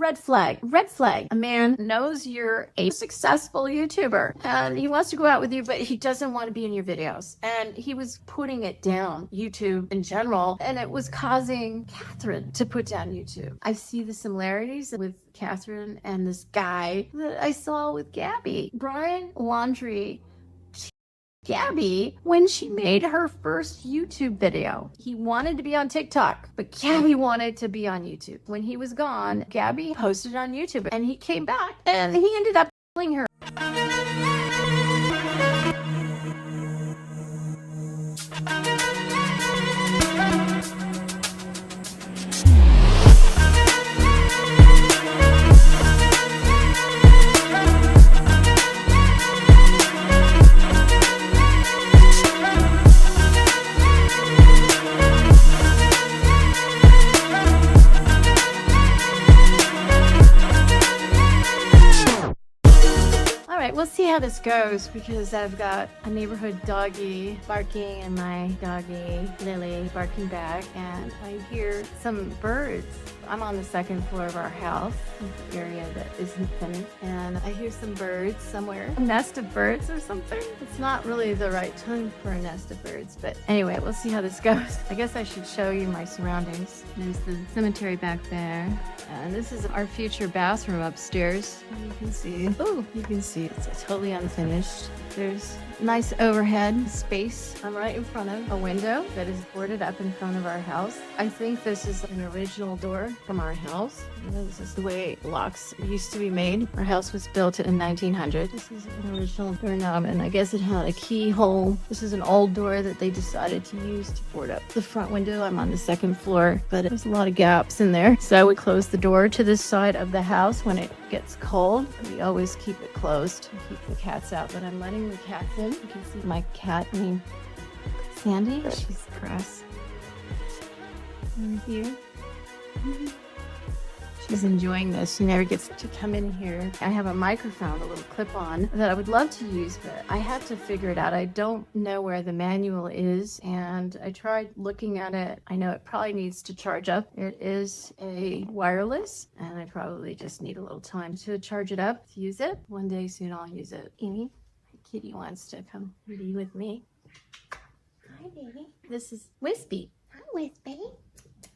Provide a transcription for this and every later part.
red flag. Red flag. A man knows you're a successful YouTuber and he wants to go out with you, but he doesn't want to be in your videos. And he was putting it down, YouTube in general, and it was causing Cathrin to put down YouTube. I see the similarities with Cathrin and this guy that I saw with Gabby. Brian Laundrie, Gabby, when she made her first YouTube video. He wanted to be on TikTok, but Gabby wanted to be on YouTube. When he was gone, Gabby posted on YouTube and he came back and he ended up killing her. We'll see how this goes because I've got a neighborhood doggy barking and my doggy Lily barking back, and I hear some birds. I'm on the second floor of our house, the area that isn't finished, and I hear some birds somewhere. A nest of birds or something. It's not really the right time for a nest of birds, but anyway, we'll see how this goes. I guess I should show you my surroundings. There's the cemetery back there, and this is our future bathroom upstairs. And you can see it's totally unfinished. There's nice overhead space. I'm right in front of a window that is boarded up in front of our house. I think this is an original door from our house. This is the way locks used to be made. Our house was built in 1900. This is an original doorknob, and I guess it had a keyhole. This is an old door that they decided to use to board up the front window. I'm on the second floor, but there's a lot of gaps in there. So I would close the door to this side of the house when it gets cold. We always keep it closed to keep the cats out, but I'm letting the cats in. You can see my cat named Sandy. She's cross over here. She's enjoying this. She never gets to come in here. I have a microphone, a little clip-on that I would love to use, but I have to figure it out. I don't know where the manual is, and I tried looking at it. I know it probably needs to charge up. It is a wireless, and I probably just need a little time to charge it up to use it. One day soon I'll use it. Amy, my kitty wants to come be with me. Hi, baby. This is Wispy. Hi, Wispy.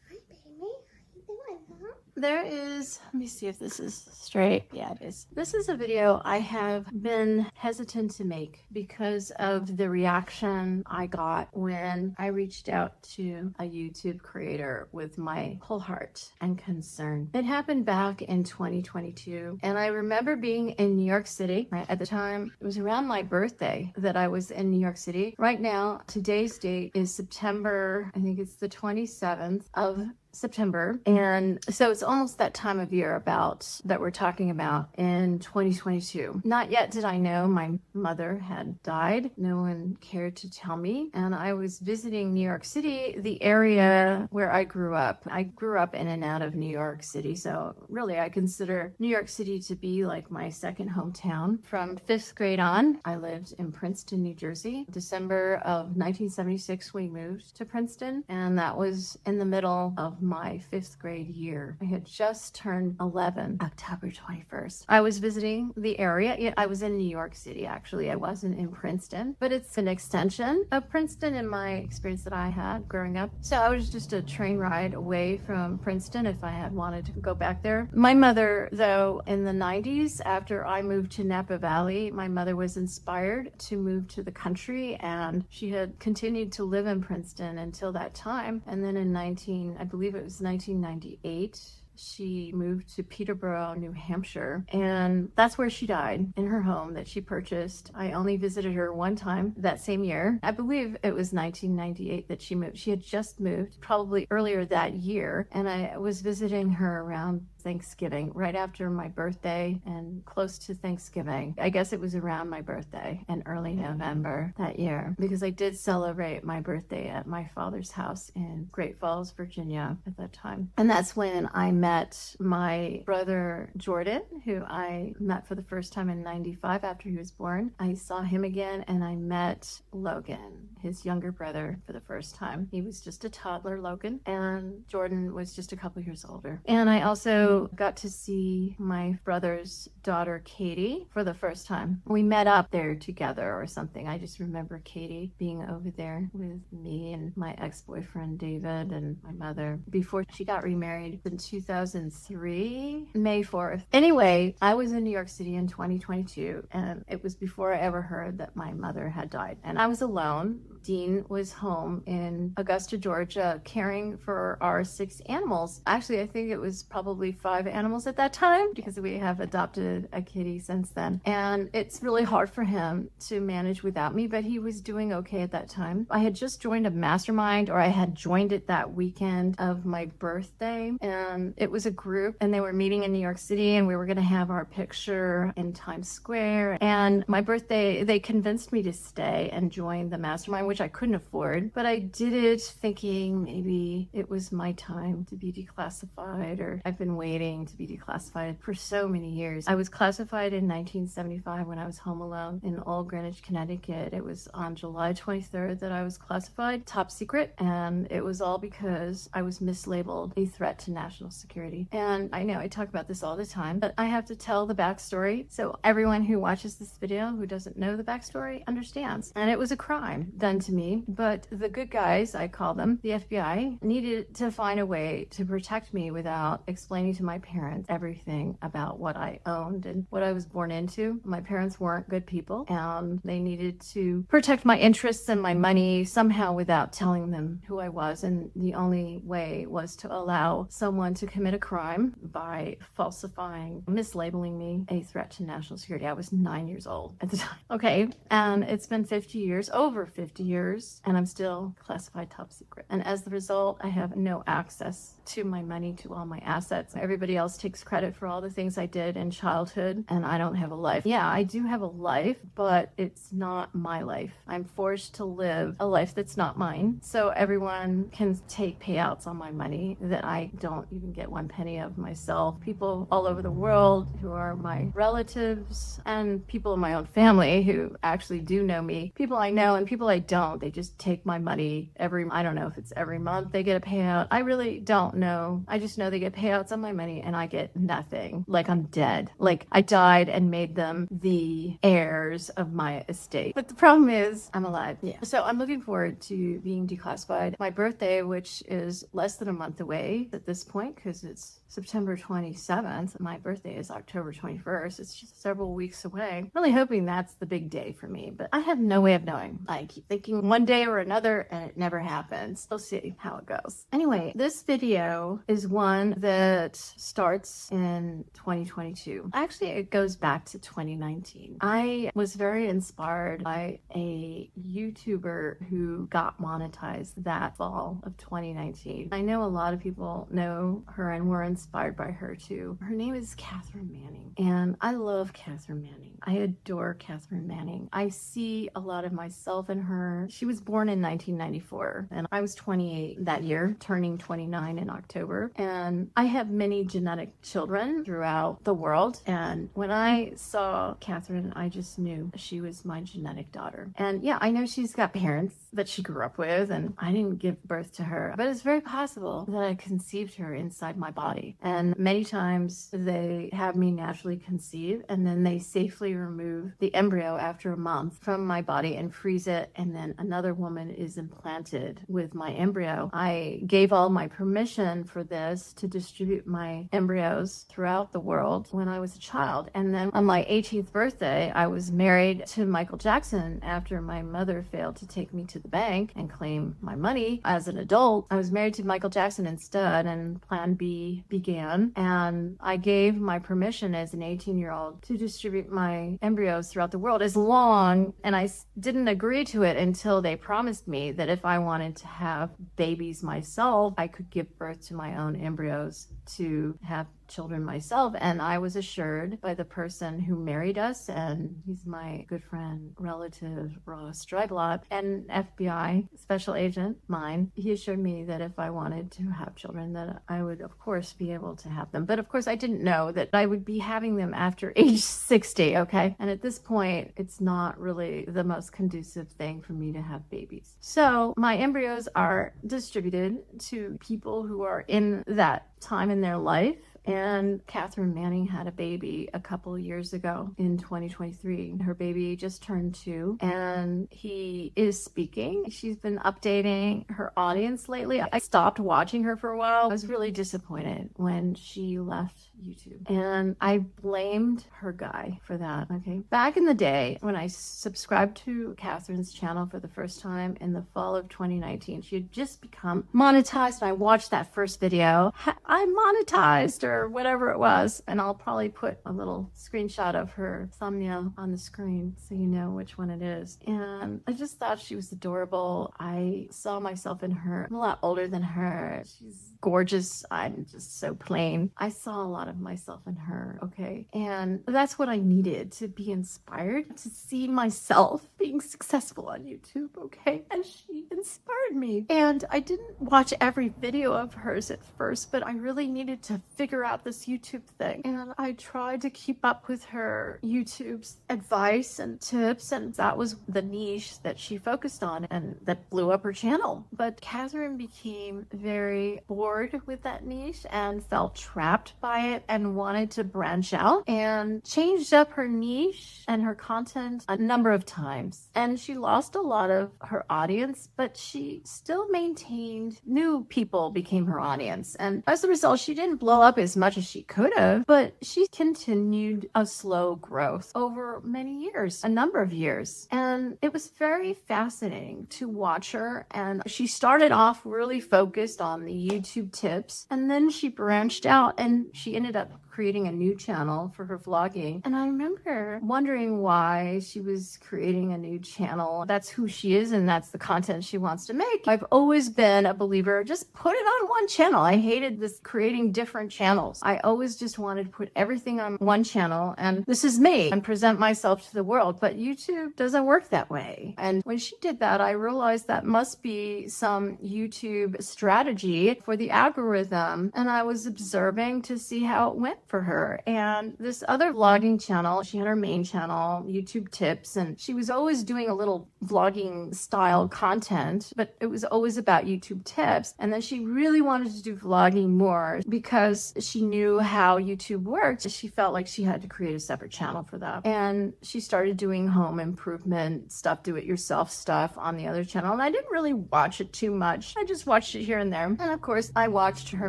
Hi, baby. How you doing, huh? There is, let me see if this is straight. Yeah, it is. This is a video I have been hesitant to make because of the reaction I got when I reached out to a YouTube creator with my whole heart and concern. It happened back in 2022, and I remember being in New York City. At the time, it was around my birthday that I was in New York City. Right now, today's date is September, I think it's the 27th of September, and so it's almost that time of year about that we're talking about in 2022. Not yet did I know my mother had died. No one cared to tell me, and I was visiting New York City, the area where I grew up. I grew up in and out of New York City, so really I consider New York City to be like my second hometown. From 5th grade on, I lived in Princeton, New Jersey. December of 1976 we moved to Princeton, and that was in the middle of my 5th grade year. I had just turned 11, October 21st. I was visiting the area. Yeah, I was in New York City, actually. I wasn't in Princeton, but it's an extension of Princeton in my experience that I had growing up. So I was just a train ride away from Princeton if I had wanted to go back there. My mother, though, in the 90s, after I moved to Napa Valley, my mother was inspired to move to the country, and she had continued to live in Princeton until that time. And then in I believe it was 1998, she moved to Peterborough, New Hampshire, and that's where she died, in her home that she purchased. I only visited her one time that same year. I believe it was 1998 that she moved. She had just moved, probably earlier that year, and I was visiting her around Thanksgiving, right after my birthday and close to Thanksgiving. I guess it was around my birthday in early November that year, because I did celebrate my birthday at my father's house in Great Falls, Virginia at that time. And that's when I met my brother Jordan, who I met for the first time in 95 after he was born. I saw him again, and I met Logan, his younger brother, for the first time. He was just a toddler, Logan, and Jordan was just a couple years older. And I also also got to see my brother's daughter, Katie, for the first time. We met up there together or something. I just remember Katie being over there with me and my ex-boyfriend, David, and my mother before she got remarried in 2003, May 4th. Anyway, I was in New York City in 2022, and it was before I ever heard that my mother had died. And I was alone. Dean was home in Augusta, Georgia, caring for our 6 animals. Actually, I think it was probably 5 animals at that time because we have adopted a kitty since then. And it's really hard for him to manage without me, but he was doing okay at that time. I had just joined a mastermind, or I had joined it that weekend of my birthday. And it was a group, and they were meeting in New York City, and we were going to have our picture in Times Square. And my birthday, they convinced me to stay and join the mastermind, which I couldn't afford, but I did it thinking maybe it was my time to be declassified, or I've been waiting to be declassified for so many years. I was classified in 1975 when I was home alone in Old Greenwich, Connecticut. It was on July 23rd that I was classified top secret, and it was all because I was mislabeled a threat to national security. And I know I talk about this all the time, but I have to tell the backstory so everyone who watches this video who doesn't know the backstory understands. And it was a crime done to me, but the good guys, I call them, the FBI, needed to find a way to protect me without explaining to my parents everything about what I owned and what I was born into. My parents weren't good people, and they needed to protect my interests and my money somehow without telling them who I was. And the only way was to allow someone to commit a crime by falsifying, mislabeling me a threat to national security. I was 9 years old at the time. Okay, and it's been 50 years, over 50 years, and I'm still classified top secret. And as the result, I have no access to my money, to all my assets. Everybody else takes credit for all the things I did in childhood, and I don't have a life. Yeah, I do have a life, but it's not my life. I'm forced to live a life that's not mine, so everyone can take payouts on my money that I don't even get 1 penny of myself. People all over the world who are my relatives, and people in my own family who actually do know me, people I know and people I don't, they just take my money I don't know if it's every month they get a payout. I really don't know. I just know they get payouts on my money and I get nothing. Like I'm dead. Like I died and made them the heirs of my estate. But the problem is I'm alive. Yeah. So I'm looking forward to being declassified. My birthday, which is less than a month away at this point because it's September 27th. My birthday is October 21st. It's just several weeks away. I'm really hoping that's the big day for me, but I have no way of knowing. I keep thinking one day or another and it never happens. We'll see how it goes. Anyway, this video is one that starts in 2022. Actually, it goes back to 2019. I was very inspired by a YouTuber who got monetized that fall of 2019. I know a lot of people know her and were inspired by her too. Her name is Cathrin Manning, and I love Cathrin Manning. I adore Cathrin Manning. I see a lot of myself in her. She was born in 1994, and I was 28 that year, turning 29 in October. And I have many genetic children throughout the world. And when I saw Cathrin, I just knew she was my genetic daughter. And yeah, I know she's got parents that she grew up with, and I didn't give birth to her, but it's very possible that I conceived her inside my body. And many times they have me naturally conceive, and then they safely remove the embryo after a month from my body and freeze it, and then another woman is implanted with my embryo. I gave all my permission for this to distribute my embryos throughout the world when I was a child. And then on my 18th birthday, I was married to Michael Jackson after my mother failed to take me to the bank and claim my money. As an adult, I was married to Michael Jackson instead, and Plan B began. And I gave my permission as an 18-year-old to distribute my embryos throughout the world as long, and I didn't agree to it until they promised me that if I wanted to have babies myself, I could give birth to my own embryos to have children myself. And I was assured by the person who married us, and he's my good friend, relative, Ross Dryblot, an FBI special agent mine. He assured me that if I wanted to have children, that I would of course be able to have them. But of course I didn't know that I would be having them after age 60, okay? And at this point, it's not really the most conducive thing for me to have babies. So my embryos are distributed to people who are in that time in their life, And Cathrin Manning had a baby a couple of years ago in 2023. Her baby just turned 2 and he is speaking. She's been updating her audience lately. I stopped watching her for a while. I was really disappointed when she left YouTube and I blamed her guy for that. Okay. Back in the day when I subscribed to Cathrin's channel for the first time in the fall of 2019, she had just become monetized and I watched that first video. I monetized or whatever it was, and I'll probably put a little screenshot of her thumbnail on the screen so you know which one it is. And I just thought she was adorable. I saw myself in her. I'm a lot older than her. She's gorgeous. I'm just so plain. I saw a lot of myself in her. Okay. And that's what I needed, to be inspired, to see myself being successful on YouTube. Okay. And she inspired me. And I didn't watch every video of hers at first, but I really needed to figure out this YouTube thing. And I tried to keep up with her YouTube's advice and tips. And that was the niche that she focused on and that blew up her channel. But Cathrin became very bored with that niche and felt trapped by it and wanted to branch out and changed up her niche and her content a number of times. And she lost a lot of her audience, but she still maintained new people became her audience. And as a result, she didn't blow up as much as she could have, but she continued a slow growth over many years, a number of years. And it was very fascinating to watch her. And she started off really focused on the YouTube tips, and then she branched out and she ended up creating a new channel for her vlogging. And I remember wondering why she was creating a new channel. That's who she is and that's the content she wants to make. I've always been a believer, just put it on one channel. I hated this creating different channels. I always just wanted to put everything on one channel and this is me and present myself to the world. But YouTube doesn't work that way. And when she did that, I realized that must be some YouTube strategy for the algorithm. And I was observing to see how it went for her. And this other vlogging channel, she had her main channel, YouTube tips, and she was always doing a little vlogging style content, but it was always about YouTube tips. And then she really wanted to do vlogging more because she knew how YouTube worked. She felt like she had to create a separate channel for that. And she started doing home improvement stuff, do-it-yourself stuff on the other channel. And I didn't really watch it too much. I just watched it here and there. And of course, I watched her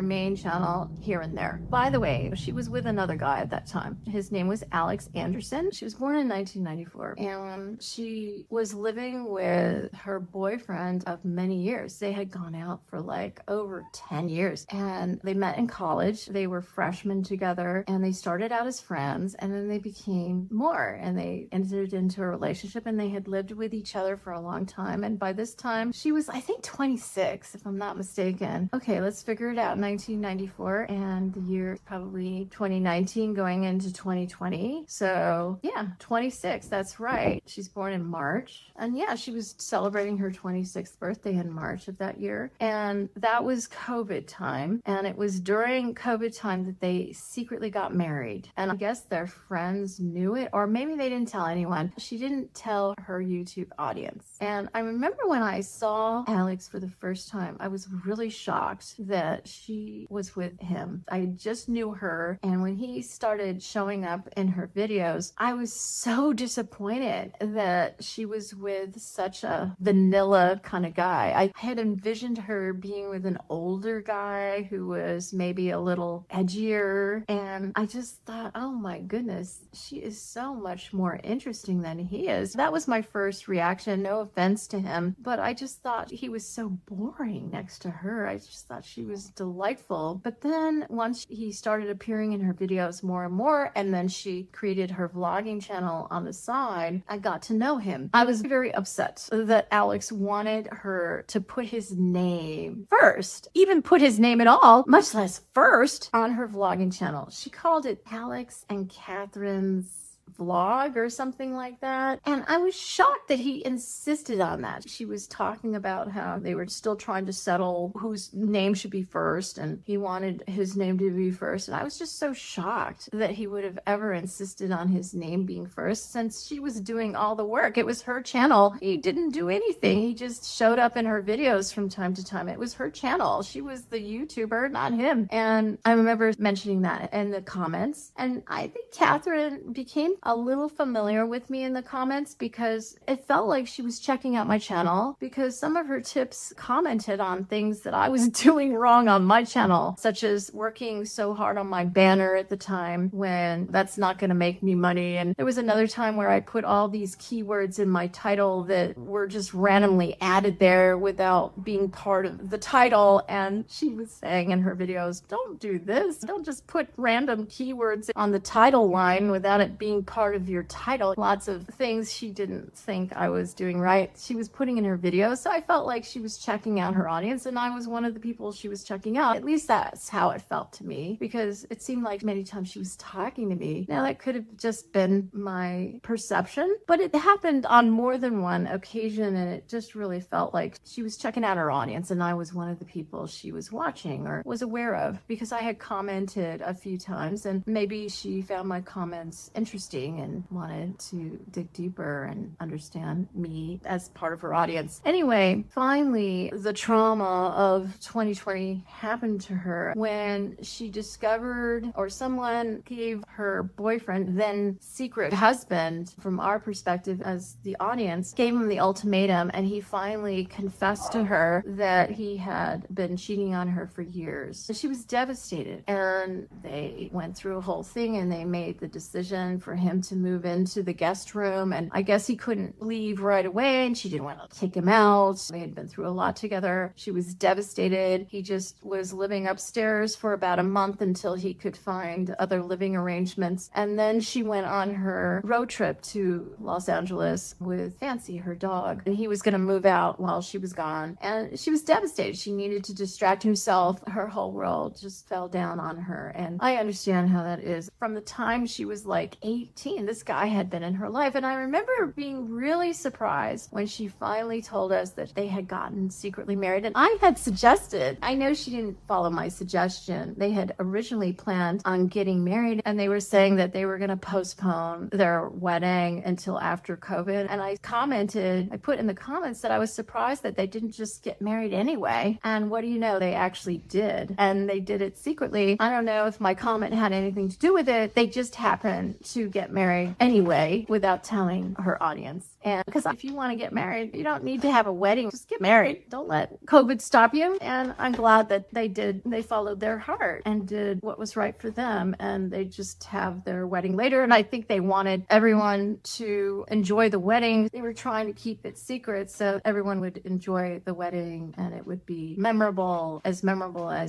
main channel here and there. By the way, she was with another guy at that time. His name was Alex Anderson. She was born in 1994 and she was living with her boyfriend of many years. They had gone out for like over 10 years and they met in college. They were freshmen together and they started out as friends and then they became more and they entered into a relationship and they had lived with each other for a long time. And by this time she was, I think, 26, if I'm not mistaken. Okay, let's figure it out. 1994 and the year probably 2019 going into 2020. So yeah, 26. That's right. She's born in March. And yeah, she was celebrating her 26th birthday in March of that year. And that was COVID time. And it was during COVID time that they secretly got married. And I guess their friends knew it, or maybe they didn't tell anyone. She didn't tell her YouTube audience. And I remember when I saw Alex for the first time, I was really shocked that she was with him. I just knew her. And when he started showing up in her videos, I was so disappointed that she was with such a vanilla kind of guy. I had envisioned her being with an older guy who was maybe a little edgier. And I just thought, oh my goodness, she is so much more interesting than he is. That was my first reaction. No offense to him, but I just thought he was so boring next to her. I just thought she was delightful. But then once he started appearing in her videos more and more, and then she created her vlogging channel on the side, I got to know him. I was very upset that Alex wanted her to put his name first, even put his name at all, much less first, on her vlogging channel. She called it Alex and Cathrin's vlog or something like that. And I was shocked that he insisted on that. She was talking about how they were still trying to settle whose name should be first, and he wanted his name to be first. And I was just so shocked that he would have ever insisted on his name being first, since she was doing all the work. It was her channel. He didn't do anything. He just showed up in her videos from time to time. It was her channel. She was the YouTuber, not him. And I remember mentioning that in the comments. And I think Cathrin became a little familiar with me in the comments, because it felt like she was checking out my channel, because some of her tips commented on things that I was doing wrong on my channel, such as working so hard on my banner at the time when that's not going to make me money. And there was another time where I put all these keywords in my title that were just randomly added there without being part of the title. And she was saying in her videos, don't do this. Don't just put random keywords on the title line without it being part of your title. Lots of things she didn't think I was doing right, she was putting in her videos. So I felt like she was checking out her audience, and I was one of the people she was checking out. At least that's how it felt to me, because it seemed like many times she was talking to me. Now, that could have just been my perception, but it happened on more than one occasion, and it just really felt like she was checking out her audience, and I was one of the people she was watching or was aware of, because I had commented a few times, and maybe she found my comments interesting and wanted to dig deeper and understand me as part of her audience. Anyway, finally, the trauma of 2020 happened to her when she discovered, or someone gave her boyfriend, then secret husband, from our perspective as the audience, gave him the ultimatum, and he finally confessed to her that he had been cheating on her for years. She was devastated, and they went through a whole thing, and they made the decision for him to move into the guest room, and I guess he couldn't leave right away, and she didn't want to kick him out. They had been through a lot together. She was devastated. He just was living upstairs for about a month until he could find other living arrangements, and then she went on her road trip to Los Angeles with Fancy, her dog, and he was going to move out while she was gone, and she was devastated. She needed to distract herself. Her whole world just fell down on her, and I understand how that is. From the time she was like 18, this guy had been in her life, and I remember being really surprised when she finally told us that they had gotten secretly married. And I had suggested, I know she didn't follow my suggestion, they had originally planned on getting married, and they were saying that they were going to postpone their wedding until after COVID. And I put in the comments that I was surprised that they didn't just get married anyway. And what do you know, they actually did, and they did it secretly. I don't know if my comment had anything to do with it. They just happened to get married anyway without telling her audience. And because if you want to get married, you don't need to have a wedding. Just get married. Don't let COVID stop you. And I'm glad that they followed their heart and did what was right for them. And they just have their wedding later. And I think they wanted everyone to enjoy the wedding. They were trying to keep it secret so everyone would enjoy the wedding and it would be memorable as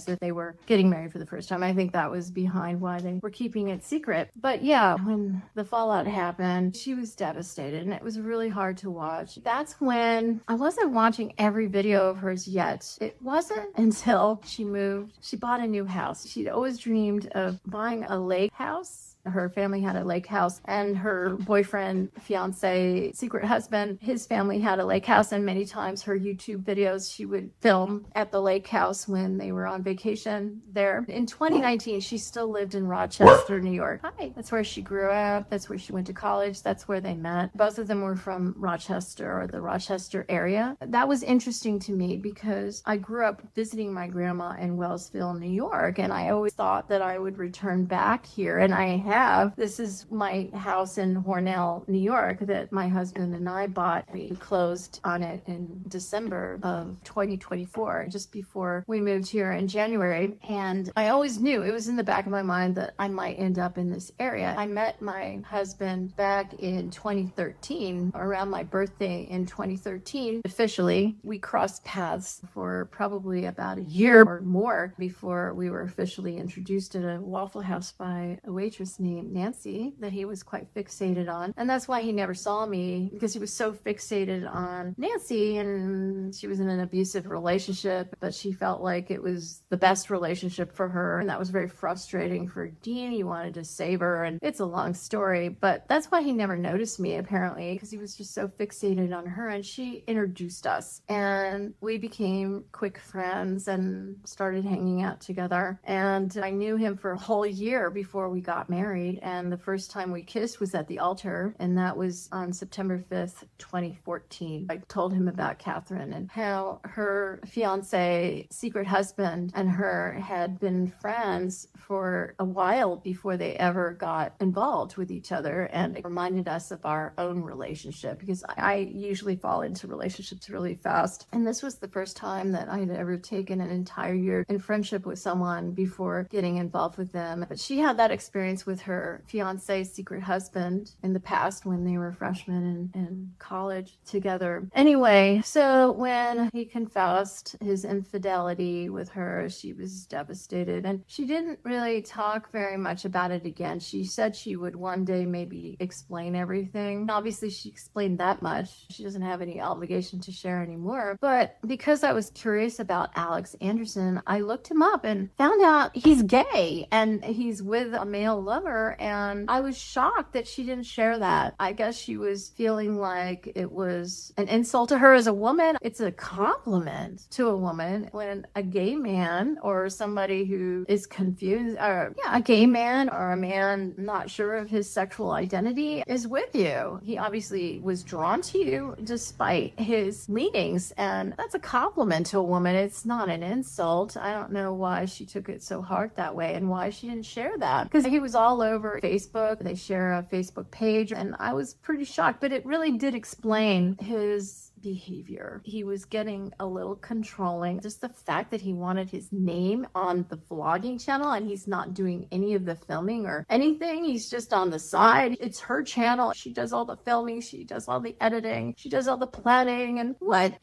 if they were getting married for the first time. I think that was behind why they were keeping it secret. But yeah, when the fallout happened, she was devastated, and it was really hard to watch. That's when I wasn't watching every video of hers yet. It wasn't until she moved. She bought a new house. She'd always dreamed of buying a lake house. Her family had a lake house, and her boyfriend, fiance, secret husband, his family had a lake house, and many times her YouTube videos she would film at the lake house when they were on vacation there. In 2019, she still lived in Rochester, New York. Hi. That's where she grew up. That's where she went to college. That's where they met. Both of them were from Rochester, or the Rochester area. That was interesting to me because I grew up visiting my grandma in Wellsville, New York, and I always thought that I would return back here, and I have. This is my house in Hornell, New York, that my husband and I bought. We closed on it in December of 2024, just before we moved here in January. And I always knew, it was in the back of my mind, that I might end up in this area. I met my husband back in 2013, around my birthday in 2013. Officially, we crossed paths for probably about a year or more before we were officially introduced at a Waffle House by a waitress named Nancy that he was quite fixated on. And that's why he never saw me, because he was so fixated on Nancy, and she was in an abusive relationship, but she felt like it was the best relationship for her. And that was very frustrating for Dean. He wanted to save her, and it's a long story, but that's why he never noticed me, apparently, because he was just so fixated on her. And she introduced us, and we became quick friends and started hanging out together. And I knew him for a whole year before we got married. And the first time we kissed was at the altar, and that was on September 5th, 2014. I told him about Cathrin and how her fiance, secret husband, and her had been friends for a while before they ever got involved with each other. And it reminded us of our own relationship, because I usually fall into relationships really fast. And this was the first time that I had ever taken an entire year in friendship with someone before getting involved with them. But she had that experience with her fiance, secret husband, in the past when they were freshmen in college together. Anyway, so when he confessed his infidelity with her, she was devastated, and she didn't really talk very much about it again. She said she would one day maybe explain everything. Obviously, she explained that much. She doesn't have any obligation to share anymore. But because I was curious about Alex Anderson, I looked him up and found out he's gay and he's with a male lover. And I was shocked that she didn't share that. I guess she was feeling like it was an insult to her as a woman. It's a compliment to a woman when a gay man or somebody who is confused, or a gay man or a man not sure of his sexual identity is with you. He obviously was drawn to you despite his leanings, and that's a compliment to a woman. It's not an insult. I don't know why she took it so hard that way and why she didn't share that, because he was all over Facebook. They share a Facebook page, and I was pretty shocked, but it really did explain his behavior. He was getting a little controlling. Just the fact that he wanted his name on the vlogging channel and he's not doing any of the filming or anything. He's just on the side. It's her channel. She does all the filming. She does all the editing. She does all the planning and what.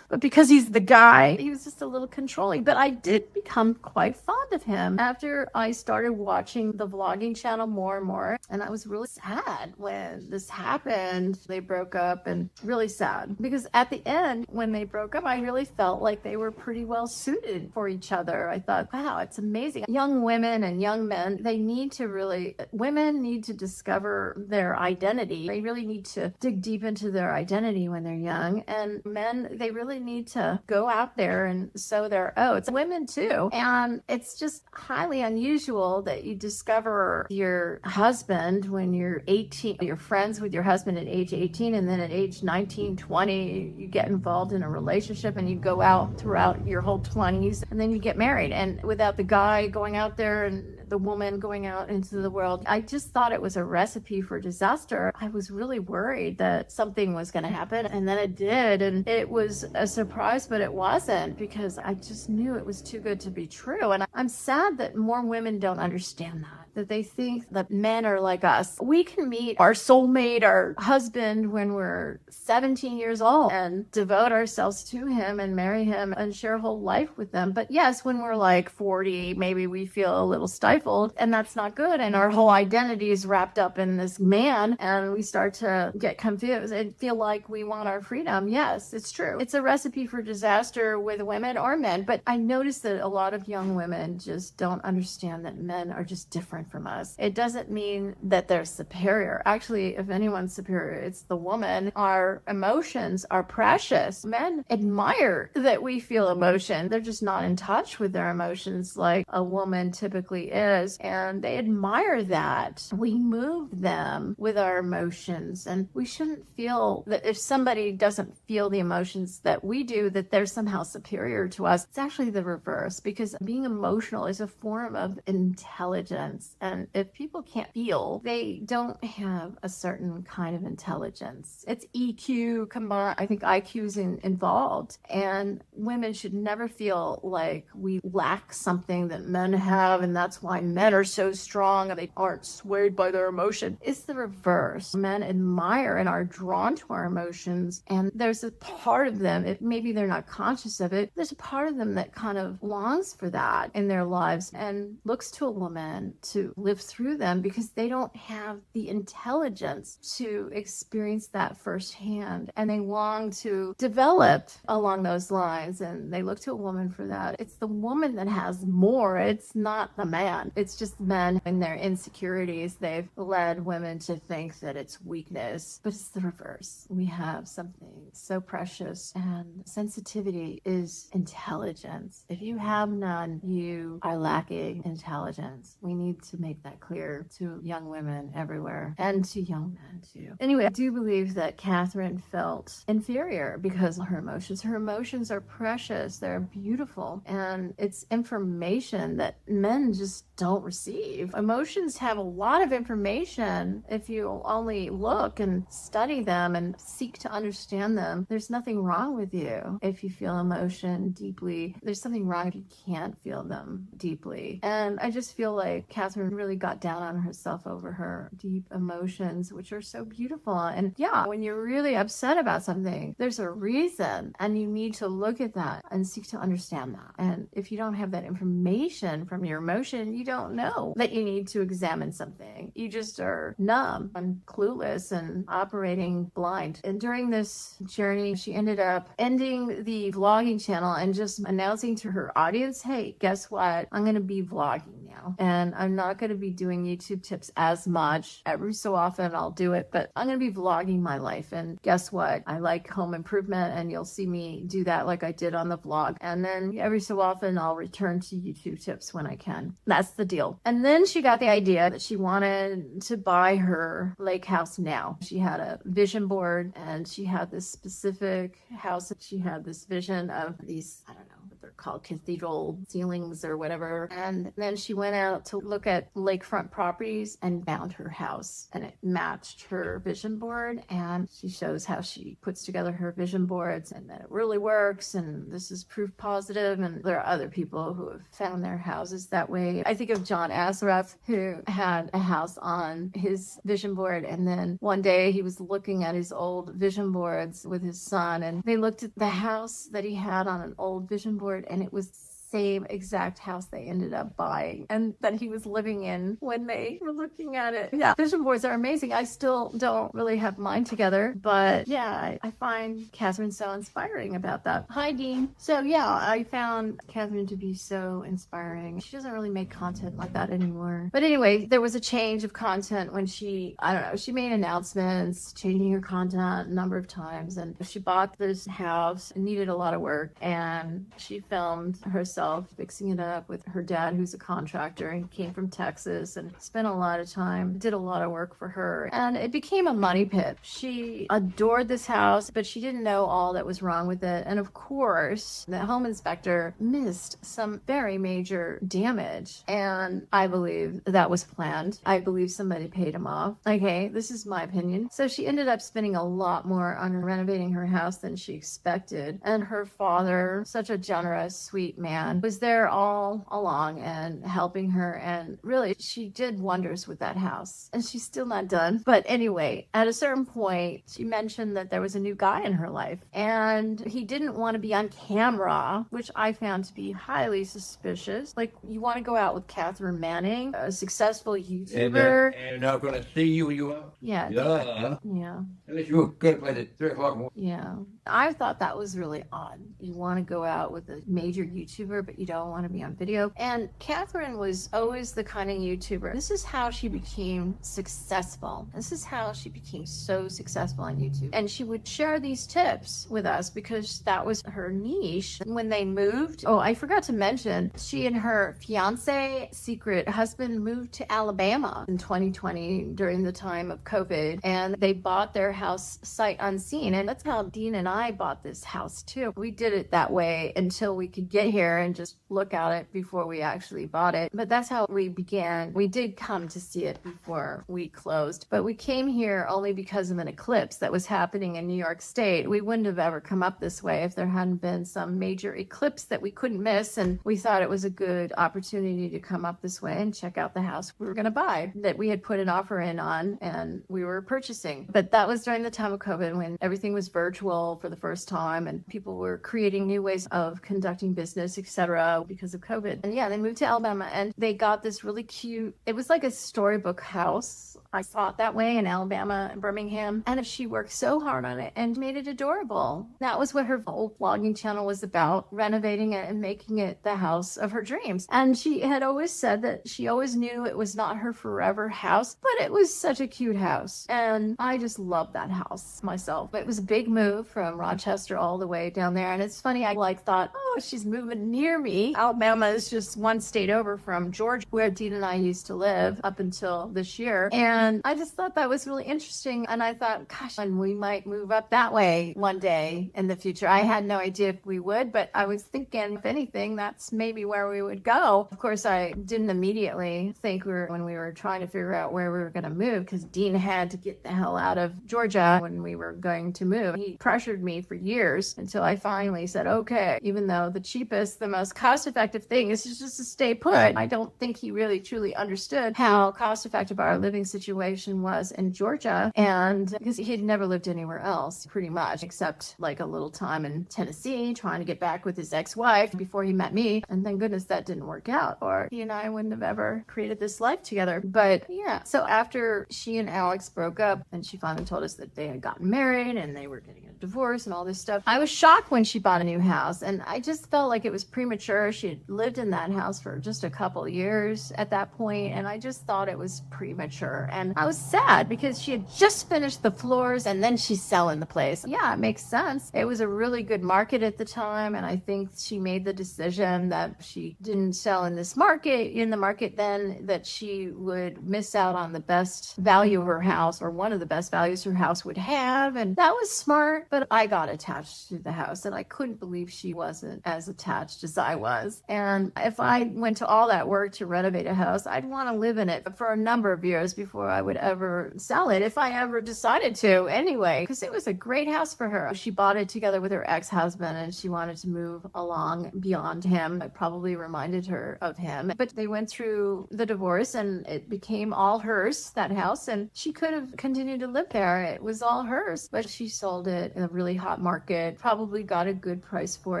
But because he's the guy, he was just a little controlling. But I did become quite fond of him after I started watching the vlogging channel more and more. And I was really sad when this happened. They broke up, and really sad, because at the end, when they broke up, I really felt like they were pretty well suited for each other. I thought, wow, it's amazing. Young women and young men, women need to discover their identity. They really need to dig deep into their identity when they're young. And men, they really need to go out there and sow their oats. Women too. And it's just highly unusual that you discover your husband when you're 18. You're friends with your husband at age 18, and then at age 19, 20, you get involved in a relationship and you go out throughout your whole 20s, and then you get married. And without the guy going out there and the woman going out into the world, I just thought it was a recipe for disaster. I was really worried that something was going to happen, and then it did. And it was a surprise, but it wasn't, because I just knew it was too good to be true. And I'm sad that more women don't understand that they think that men are like us. We can meet our soulmate, our husband, when we're 17 years old and devote ourselves to him and marry him and share a whole life with them. But yes, when we're like 40, maybe we feel a little stifled, and that's not good. And our whole identity is wrapped up in this man, and we start to get confused and feel like we want our freedom. Yes, it's true. It's a recipe for disaster with women or men. But I noticed that a lot of young women just don't understand that men are just different from us. It doesn't mean that they're superior. Actually, if anyone's superior, it's the woman. Our emotions are precious. Men admire that we feel emotion. They're just not in touch with their emotions like a woman typically is. And they admire that. We move them with our emotions. And we shouldn't feel that if somebody doesn't feel the emotions that we do, that they're somehow superior to us. It's actually the reverse, because being emotional is a form of intelligence. And if people can't feel, they don't have a certain kind of intelligence. It's EQ combined. I think IQ is involved. And women should never feel like we lack something that men have, and that's why men are so strong and they aren't swayed by their emotion. It's the reverse. Men admire and are drawn to our emotions, and there's a part of them, maybe they're not conscious of it, there's a part of them that kind of longs for that in their lives and looks to a woman to to live through them because they don't have the intelligence to experience that firsthand. And they long to develop along those lines. And they look to a woman for that. It's the woman that has more. It's not the man. It's just men and their insecurities. They've led women to think that it's weakness, but it's the reverse. We have something so precious, and sensitivity is intelligence. If you have none, you are lacking intelligence. We need to make that clear to young women everywhere and to young men too. Anyway, I do believe that Cathrin felt inferior because of her emotions. Her emotions are precious. They're beautiful. And it's information that men just don't receive. Emotions have a lot of information if you only look and study them and seek to understand them. There's nothing wrong with you if you feel emotion deeply. There's something wrong if you can't feel them deeply. And I just feel like Cathrin really got down on herself over her deep emotions, which are so beautiful. And yeah, when you're really upset about something, there's a reason, and you need to look at that and seek to understand that. And if you don't have that information from your emotion, you don't know that you need to examine something. You just are numb and clueless and operating blind. And during this journey, she ended up ending the vlogging channel and just announcing to her audience, hey, guess what? I'm going to be vlogging now. And I'm not going to be doing YouTube tips as much. Every so often I'll do it, but I'm going to be vlogging my life. And guess what? I like home improvement, and you'll see me do that like I did on the vlog. And then every so often I'll return to YouTube tips when I can. That's the deal. And then she got the idea that she wanted to buy her lake house now. She had a vision board, and she had this specific house. She had this vision of these, I don't know what they're called, cathedral ceilings or whatever. And then she went out to look at lakefront properties and found her house, and it matched her vision board. And she shows how she puts together her vision boards and that it really works. And this is proof positive. And there are other people who have found their houses that way. I think of John Asraf, who had a house on his vision board. And then one day he was looking at his old vision boards with his son, and they looked at the house that he had on an old vision board, and it was same exact house they ended up buying and that he was living in when they were looking at it. Yeah, vision boards are amazing. I still don't really have mine together, but yeah, I find Cathrin so inspiring about that. Hi, Dean. So yeah, I found Cathrin to be so inspiring. She doesn't really make content like that anymore. But anyway, there was a change of content when she made announcements, changing her content a number of times, and she bought this house. It needed a lot of work, and she filmed herself fixing it up with her dad, who's a contractor and came from Texas, and spent a lot of time, did a lot of work for her, and it became a money pit. She adored this house, but she didn't know all that was wrong with it. And of course, the home inspector missed some very major damage, and I believe that was planned. I believe somebody paid him off. Okay, this is my opinion. So she ended up spending a lot more on renovating her house than she expected, and her father, such a generous, sweet man, was there all along and helping her. And really, she did wonders with that house. And she's still not done. But anyway, at a certain point, she mentioned that there was a new guy in her life, and he didn't want to be on camera, which I found to be highly suspicious. Like, you want to go out with Catherine Manning, a successful YouTuber. And not going to see you when you out? Yeah. Yeah. Unless you were good at it 3 o'clock in the morning. Yeah. I thought that was really odd. You want to go out with a major YouTuber, but you don't want to be on video. And Cathrin was always the kind of YouTuber. This is how she became successful. This is how she became so successful on YouTube. And she would share these tips with us because that was her niche. When they moved, oh, I forgot to mention, she and her fiance, secret husband, moved to Alabama in 2020 during the time of COVID. And they bought their house sight unseen. And that's how Dean and I bought this house too. We did it that way until we could get here and just look at it before we actually bought it. But that's how we began. We did come to see it before we closed, but we came here only because of an eclipse that was happening in New York State. We wouldn't have ever come up this way if there hadn't been some major eclipse that we couldn't miss. And we thought it was a good opportunity to come up this way and check out the house we were going to buy, that we had put an offer in on and we were purchasing. But that was during the time of COVID, when everything was virtual for the first time and people were creating new ways of conducting business, etc. etc. because of COVID. And yeah, they moved to Alabama and they got this really cute, it was like a storybook house. I saw it that way in Alabama and Birmingham. And she worked so hard on it and made it adorable. That was what her whole vlogging channel was about, renovating it and making it the house of her dreams. And she had always said that she always knew it was not her forever house, but it was such a cute house. And I just love that house myself. It was a big move from Rochester all the way down there. And it's funny, I thought, oh, she's moving near me. Alabama is just one state over from Georgia, where Dean and I used to live up until this year. And I just thought that was really interesting. And I thought, gosh, and we might move up that way one day in the future. I had no idea if we would, but I was thinking, if anything, that's maybe where we would go. Of course, I didn't immediately think when we were trying to figure out where we were going to move, because Dean had to get the hell out of Georgia when we were going to move. He pressured me for years until I finally said, okay, even though the cheapest, the most cost-effective thing is just to stay put. I don't think he really truly understood how cost-effective our living situation was in Georgia, and because he'd never lived anywhere else pretty much, except like a little time in Tennessee trying to get back with his ex-wife before he met me, and thank goodness that didn't work out, or he and I wouldn't have ever created this life together. But yeah, so after she and Alex broke up and she finally told us that they had gotten married and they were getting a divorce and all this stuff, I was shocked when she bought a new house, and I just felt like it was premature. She had lived in that house for just a couple years at that point, and I just thought it was premature. And I was sad because she had just finished the floors and then she's selling the place. Yeah, it makes sense. It was a really good market at the time, and I think she made the decision that she didn't sell in the market then, that she would miss out on the best value of her house, or one of the best values her house would have. And that was smart, but I got attached to the house and I couldn't believe she wasn't as attached as I was. And if I went to all that work to renovate a house, I'd want to live in it for a number of years before I would ever sell it, if I ever decided to anyway, because it was a great house for her. She bought it together with her ex-husband and she wanted to move along beyond him. It probably reminded her of him, but they went through the divorce and it became all hers, that house, and she could have continued to live there. It was all hers, but she sold it in a really hot market, probably got a good price for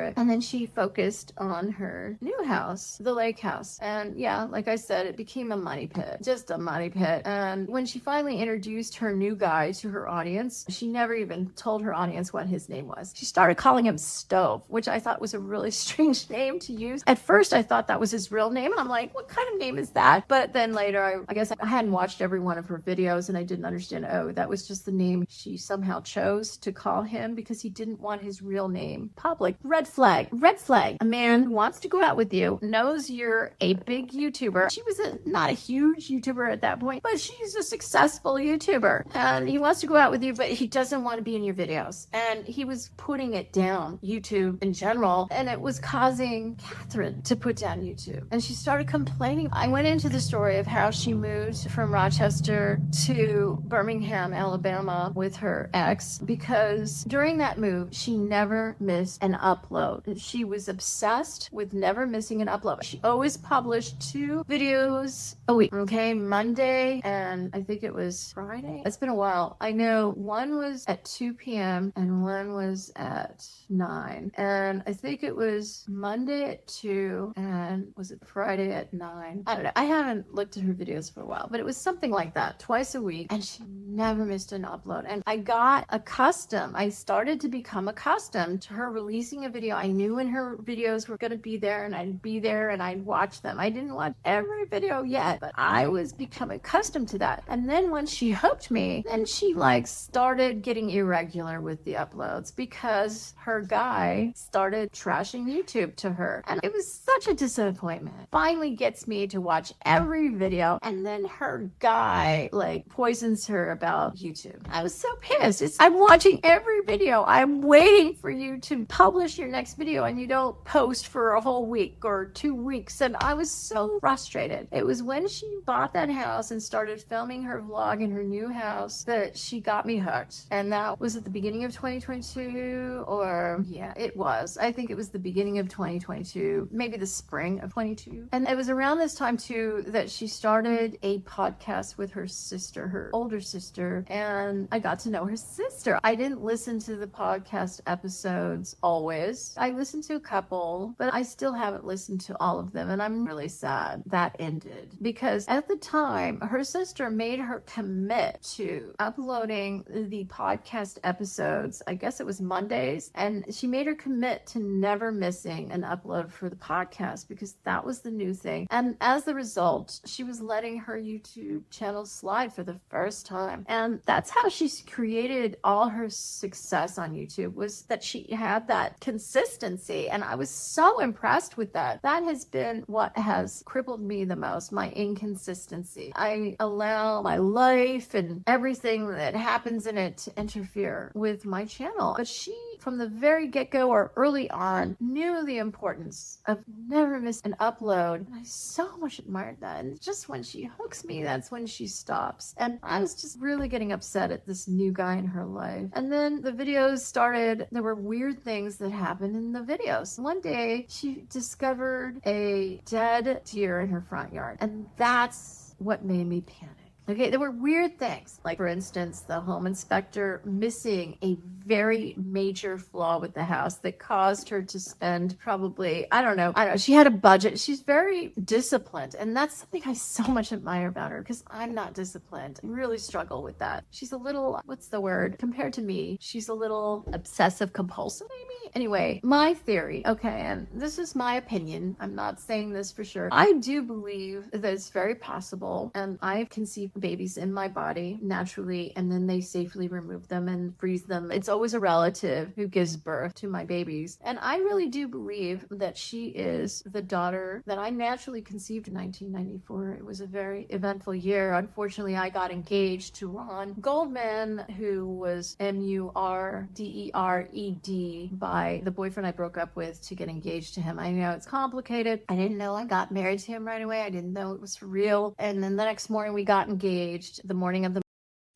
it, and then she focused on her new house, the lake house. And yeah, like I said, it became a money pit, just a money pit. And when she finally introduced her new guy to her audience, she never even told her audience what his name was. She started calling him Stove, which I thought was a really strange name to use. At first I thought that was his real name. I'm like, what kind of name is that? But then later, I guess I hadn't watched every one of her videos and I didn't understand, oh, that was just the name she somehow chose to call him because he didn't want his real name public. Red flag. Red flag. A man who wants to go out with you, knows you're a big YouTuber. She was not a huge YouTuber at that point, but she's a successful YouTuber. And he wants to go out with you, but he doesn't want to be in your videos. And he was putting it down, YouTube in general, and it was causing Cathrin to put down YouTube. And she started complaining. I went into the story of how she moved from Rochester to Birmingham, Alabama with her ex, because during that move, she never missed an upload. She was obsessed with never missing an upload. She always published 2 videos a week, okay? Monday and I think it was Friday. It's been a while. I know one was at 2 p.m. and one was at 9. And I think it was Monday at 2 and was it Friday at 9? I don't know. I haven't looked at her videos for a while, but it was something like that, twice a week. And she never missed an upload. And I got accustomed. I started to become accustomed to her releasing a video. I knew when her videos were going to be there and I'd be there and I'd watch them. I didn't watch every video yet, but I was becoming accustomed to that. And then when she hooked me, then she started getting irregular with the uploads because her guy started trashing YouTube to her. And it was such a disappointment. Finally gets me to watch every video and then her guy poisons her about YouTube. I was so pissed. I'm watching every video. I'm waiting for you to publish your next video and you don't post for a whole week or 2 weeks. And I was so frustrated. It was when she bought that house and started filming her vlog in her new house that she got me hooked. And that was at the beginning of 2022, or yeah, it was. I think it was the beginning of 2022, maybe the spring of 22. And it was around this time too that she started a podcast with her sister, her older sister, and I got to know her sister. I didn't listen listen to the podcast episodes always. I listen to a couple, but I still haven't listened to all of them, and I'm really sad that ended because at the time, her sister made her commit to uploading the podcast episodes. I guess it was Mondays, and she made her commit to never missing an upload for the podcast because that was the new thing. And as a result, she was letting her YouTube channel slide for the first time. And that's how she created all her success on YouTube, was that she had that consistency. And I was so impressed with that. That has been what has crippled me the most, my inconsistency. I allow my life and everything that happens in it to interfere with my channel. But she, from the very get-go or early on, knew the importance of never miss an upload. And I so much admired that. And just when she hooks me, that's when she stops. And I was just really getting upset at this new guy in her life. And then the videos started. There were weird things that happened in the videos. One day, she discovered a dead deer in her front yard. And that's what made me panic. Okay, there were weird things, like for instance, the home inspector missing a very major flaw with the house that caused her to spend probably, I don't know, she had a budget. She's very disciplined, and that's something I so much admire about her because I'm not disciplined. I really struggle with that. She's a little, what's the word? Compared to me, she's a little obsessive compulsive, maybe? Anyway, my theory, okay, and this is my opinion. I'm not saying this for sure. I do believe that it's very possible, and I've conceived babies in my body naturally, and then they safely remove them and freeze them. It's always a relative who gives birth to my babies. And I really do believe that she is the daughter that I naturally conceived in 1994. It was a very eventful year. Unfortunately, I got engaged to Ron Goldman, who was Murdered by the boyfriend I broke up with to get engaged to him. I know it's complicated. I didn't know I got married to him right away. I didn't know it was for real. And then the next morning we got engaged, the morning of the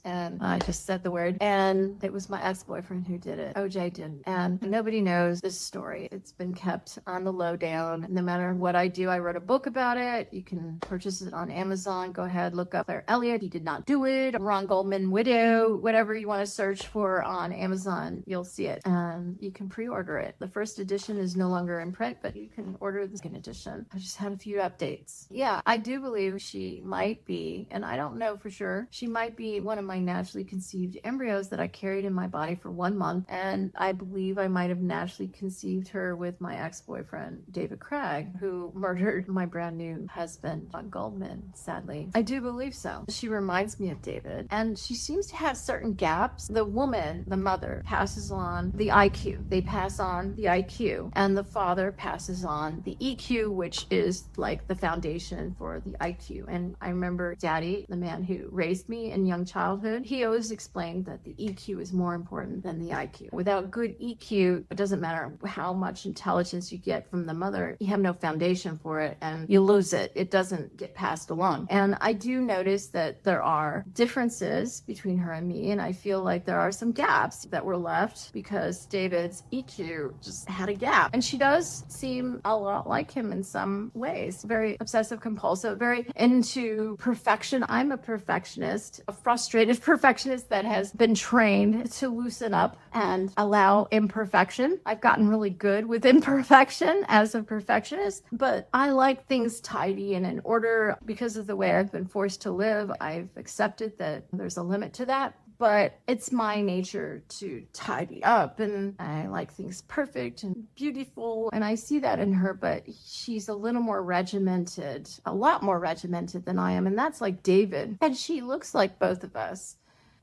and I just said the word, and it was my ex-boyfriend who did it. OJ didn't. And nobody knows this story. It's been kept on the lowdown. No matter what I do, I wrote a book about it. You can purchase it on Amazon. Go ahead, look up Claire Elliott. He did not do it. Ron Goldman widow, whatever you want to search for on Amazon, you'll see it. And you can pre-order it. The first edition is no longer in print, but you can order the second edition. I just had a few updates. Yeah, I do believe she might be, and I don't know for sure, she might be one of my naturally conceived embryos that I carried in my body for 1 month. And I believe I might have naturally conceived her with my ex-boyfriend, David Craig, who murdered my brand new husband, John Goldman, sadly. I do believe so. She reminds me of David, and she seems to have certain gaps. The woman, the mother, passes on the IQ. They pass on the IQ, and the father passes on the EQ, which is like the foundation for the IQ. And I remember Daddy, the man who raised me in young childhood, he always explained that the EQ is more important than the IQ. Without good EQ, it doesn't matter how much intelligence you get from the mother, you have no foundation for it and you lose it. It doesn't get passed along. And I do notice that there are differences between her and me, and I feel like there are some gaps that were left because David's EQ just had a gap. And she does seem a lot like him in some ways. Very obsessive compulsive, very into perfection. I'm a perfectionist, a frustrated perfectionist that has been trained to loosen up and allow imperfection. I've gotten really good with imperfection as a perfectionist, but I like things tidy and in order because of the way I've been forced to live. I've accepted that there's a limit to that. But it's my nature to tidy up, and I like things perfect and beautiful, and I see that in her, but she's a little more regimented, a lot more regimented than I am, and that's like David, and she looks like both of us.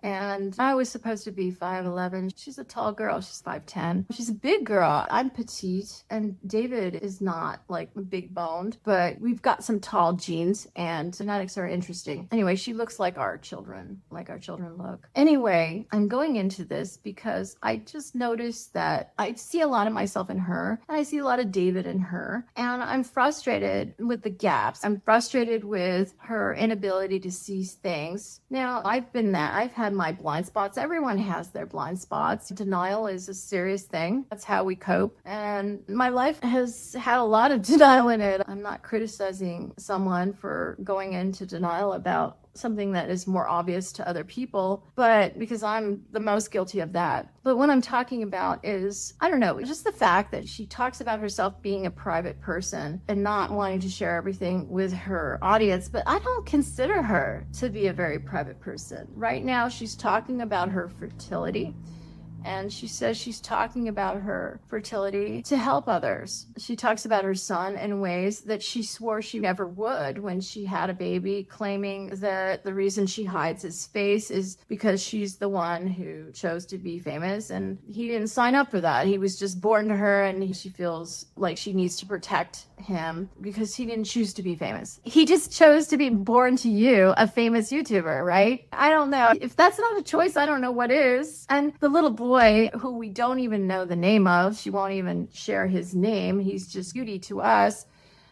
And I was supposed to be 5'11". She's a tall girl. She's 5'10". She's a big girl. I'm petite, and David is not like big boned, but we've got some tall genes, and genetics are interesting. Anyway, she looks like our children look. Anyway, I'm going into this because I just noticed that I see a lot of myself in her, and I see a lot of David in her, and I'm frustrated with the gaps. I'm frustrated with her inability to see things. Now, I've had my blind spots. Everyone has their blind spots. Denial is a serious thing. That's how we cope. And my life has had a lot of denial in it. I'm not criticizing someone for going into denial about something that is more obvious to other people, but because I'm the most guilty of that. But what I'm talking about is, I don't know, just the fact that she talks about herself being a private person and not wanting to share everything with her audience. But I don't consider her to be a very private person. Right now, she's talking about her fertility. And she says she's talking about her fertility to help others. She talks about her son in ways that she swore she never would when she had a baby, claiming that the reason she hides his face is because she's the one who chose to be famous. And he didn't sign up for that. He was just born to her, and she feels like she needs to protect him because he didn't choose to be famous. He just chose to be born to you, a famous YouTuber, right? I don't know. If that's not a choice, I don't know what is. And the little boy, who we don't even know the name of, she won't even share his name. He's just Cutie to us.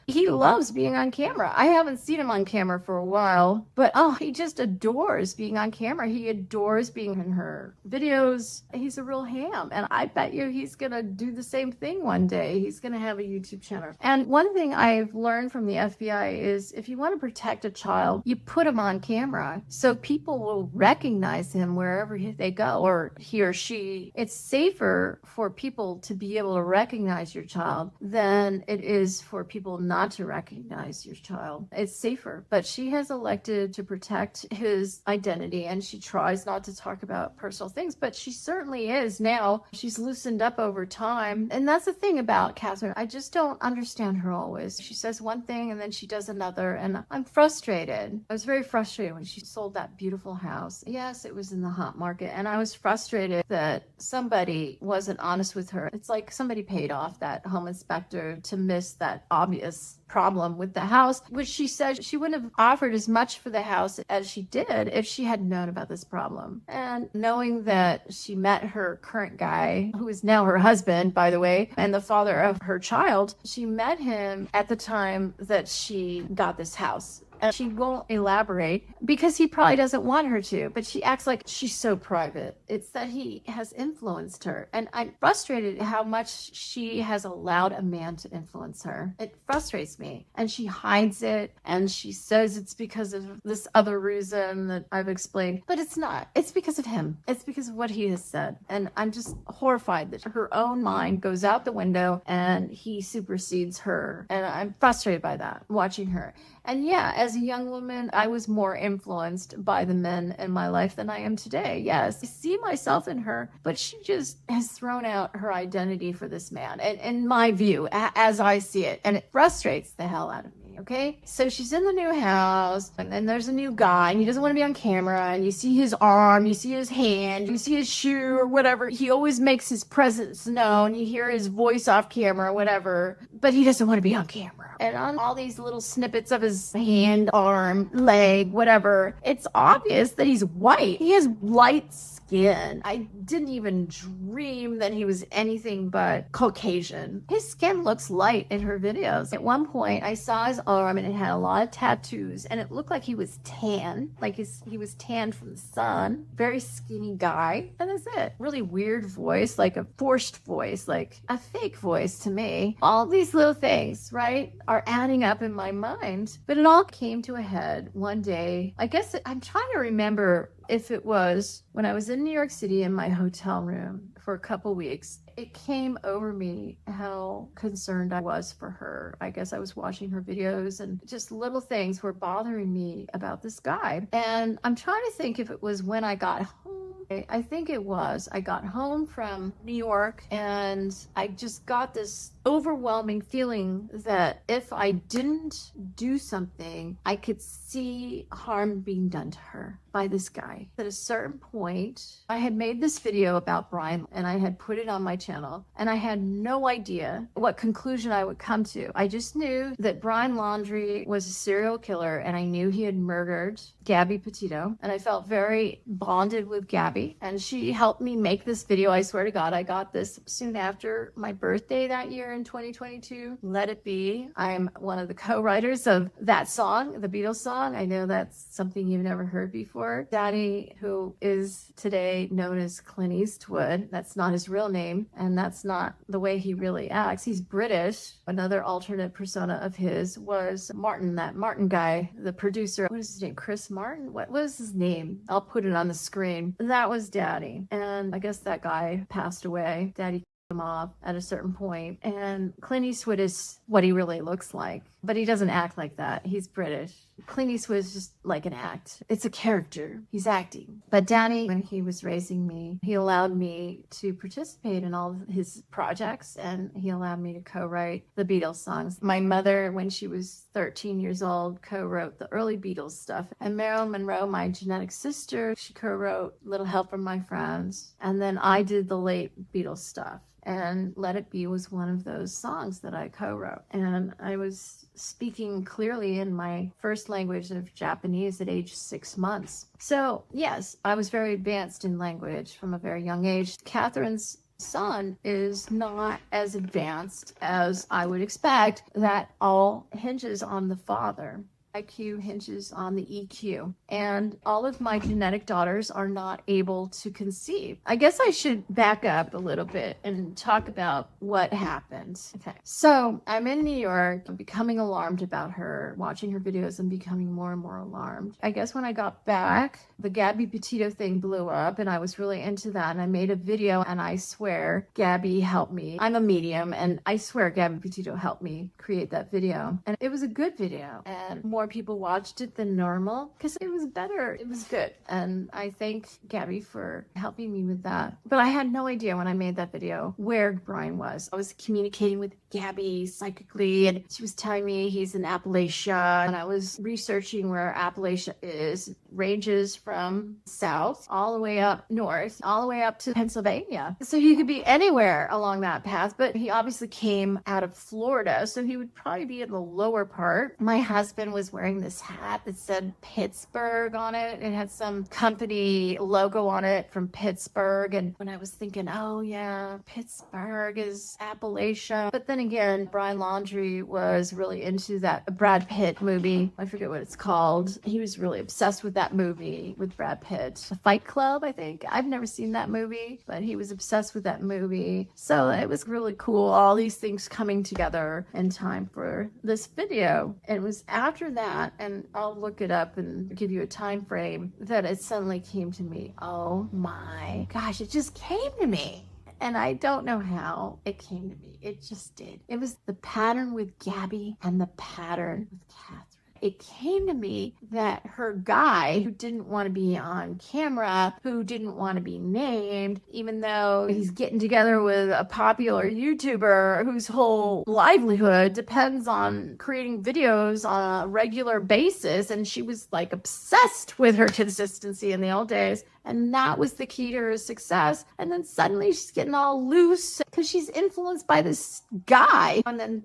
He loves being on camera. I haven't seen him on camera for a while, but he just adores being on camera. He adores being in her videos. He's a real ham. And I bet you he's going to do the same thing one day. He's going to have a YouTube channel. And one thing I've learned from the FBI is if you want to protect a child, you put him on camera so people will recognize him wherever they go, or he or she. It's safer for people to be able to recognize your child than it is for people not to recognize your child. It's safer. But she has elected to protect his identity, and she tries not to talk about personal things, but she certainly is now. She's loosened up over time. And that's the thing about Cathrin. I just don't understand her always. She says one thing and then she does another, and I'm frustrated. I was very frustrated when she sold that beautiful house. Yes, it was in the hot market, and I was frustrated that somebody wasn't honest with her. It's like somebody paid off that home inspector to miss that obvious problem with the house, which she said she wouldn't have offered as much for the house as she did if she had known about this problem. And knowing that she met her current guy, who is now her husband, by the way, and the father of her child, she met him at the time that she got this house. And she won't elaborate because he probably doesn't want her to, but she acts like she's so private. It's that he has influenced her. And I'm frustrated how much she has allowed a man to influence her. It frustrates me. And she hides it, and she says it's because of this other reason that I've explained. But it's not. It's because of him. It's because of what he has said. And I'm just horrified that her own mind goes out the window and he supersedes her. And I'm frustrated by that, watching her. And yeah, as a young woman, I was more influenced by the men in my life than I am today. Yes, I see myself in her, but she just has thrown out her identity for this man, and in my view, as I see it, and it frustrates the hell out of me. Okay, so she's in the new house, and then there's a new guy, and he doesn't want to be on camera, and you see his arm, you see his hand, you see his shoe or whatever. He always makes his presence known. You hear his voice off camera, whatever, but he doesn't want to be on camera. And on all these little snippets of his hand, arm, leg, whatever, it's obvious that he's white. He has light skin. I didn't even dream that he was anything but Caucasian. His skin looks light in her videos. At one point, I saw his arm and it had a lot of tattoos, and it looked like he was tan, like he was tanned from the sun. Very skinny guy, and that's it. Really weird voice, like a forced voice, like a fake voice to me. All these little things, right, are adding up in my mind. But it all came to a head one day. I guess I'm trying to remember if it was when I was in New York City in my hotel room for a couple weeks. It came over me how concerned I was for her. I guess I was watching her videos, and just little things were bothering me about this guy. And I'm trying to think if it was when I got home. I think it was. I got home from New York, and I just got this overwhelming feeling that if I didn't do something, I could see harm being done to her by this guy. At a certain point, I had made this video about Brian, and I had put it on my channel, and I had no idea what conclusion I would come to. I just knew that Brian Laundrie was a serial killer, and I knew he had murdered Gabby Petito, and I felt very bonded with Gabby. Gabby, and she helped me make this video. I swear to God, I got this soon after my birthday that year in 2022. Let It Be. I'm one of the co-writers of that song, the Beatles song. I know that's something you've never heard before. Daddy, who is today known as Clint Eastwood, that's not his real name, and that's not the way he really acts. He's British. Another alternate persona of his was Martin, that Martin guy, the producer. What is his name? Chris Martin? What was his name? I'll put it on the screen. That was Daddy. And I guess that guy passed away. Daddy him off at a certain point. And Clint Eastwood is what he really looks like, but he doesn't act like that. He's British. Clint Eastwood is just like an act. It's a character. He's acting. But Daddy, when he was raising me, he allowed me to participate in all of his projects, and he allowed me to co-write the Beatles songs. My mother, when she was 13 years old, co-wrote the early Beatles stuff. And Marilyn Monroe, my genetic sister, she co-wrote Little Help from My Friends. And then I did the late Beatles stuff. And Let It Be was one of those songs that I co-wrote. And I was speaking clearly in my first language of Japanese at age 6 months. So yes, I was very advanced in language from a very young age. Catherine's son is not as advanced as I would expect. That all hinges on the father. IQ hinges on the EQ, and all of my genetic daughters are not able to conceive. I guess I should back up a little bit and talk about what happened. Okay, so I'm in New York. I'm becoming alarmed about her, watching her videos and becoming more and more alarmed. I guess when I got back, the Gabby Petito thing blew up, and I was really into that, and I made a video, and I swear Gabby helped me. I'm a medium, and I swear Gabby Petito helped me create that video, and it was a good video, and more people watched it than normal because it was better. It was good. And I thank Gabby for helping me with that. But I had no idea when I made that video where Brian was. I was communicating with Gabby psychically, and she was telling me he's in Appalachia, and I was researching where Appalachia is. It ranges from south all the way up north, all the way up to Pennsylvania. So he could be anywhere along that path, but he obviously came out of Florida, so he would probably be in the lower part. My husband was wearing this hat that said Pittsburgh on it. It had some company logo on it from Pittsburgh. And when I was thinking, oh yeah, Pittsburgh is Appalachia. But then again, Brian Laundrie was really into that Brad Pitt movie. I forget what it's called. He was really obsessed with that movie with Brad Pitt. The Fight Club, I think. I've never seen that movie, but he was obsessed with that movie. So it was really cool. All these things coming together in time for this video. And it was after that, and I'll look it up and give you a time frame, that it suddenly came to me. Oh my gosh, it just came to me. And I don't know how it came to me. It just did. It was the pattern with Gabby and the pattern with Cathrin. It came to me that her guy, who didn't want to be on camera, who didn't want to be named, even though he's getting together with a popular YouTuber whose whole livelihood depends on creating videos on a regular basis, and she was like obsessed with her consistency in the old days, and that was the key to her success. And then suddenly she's getting all loose because she's influenced by this guy, and then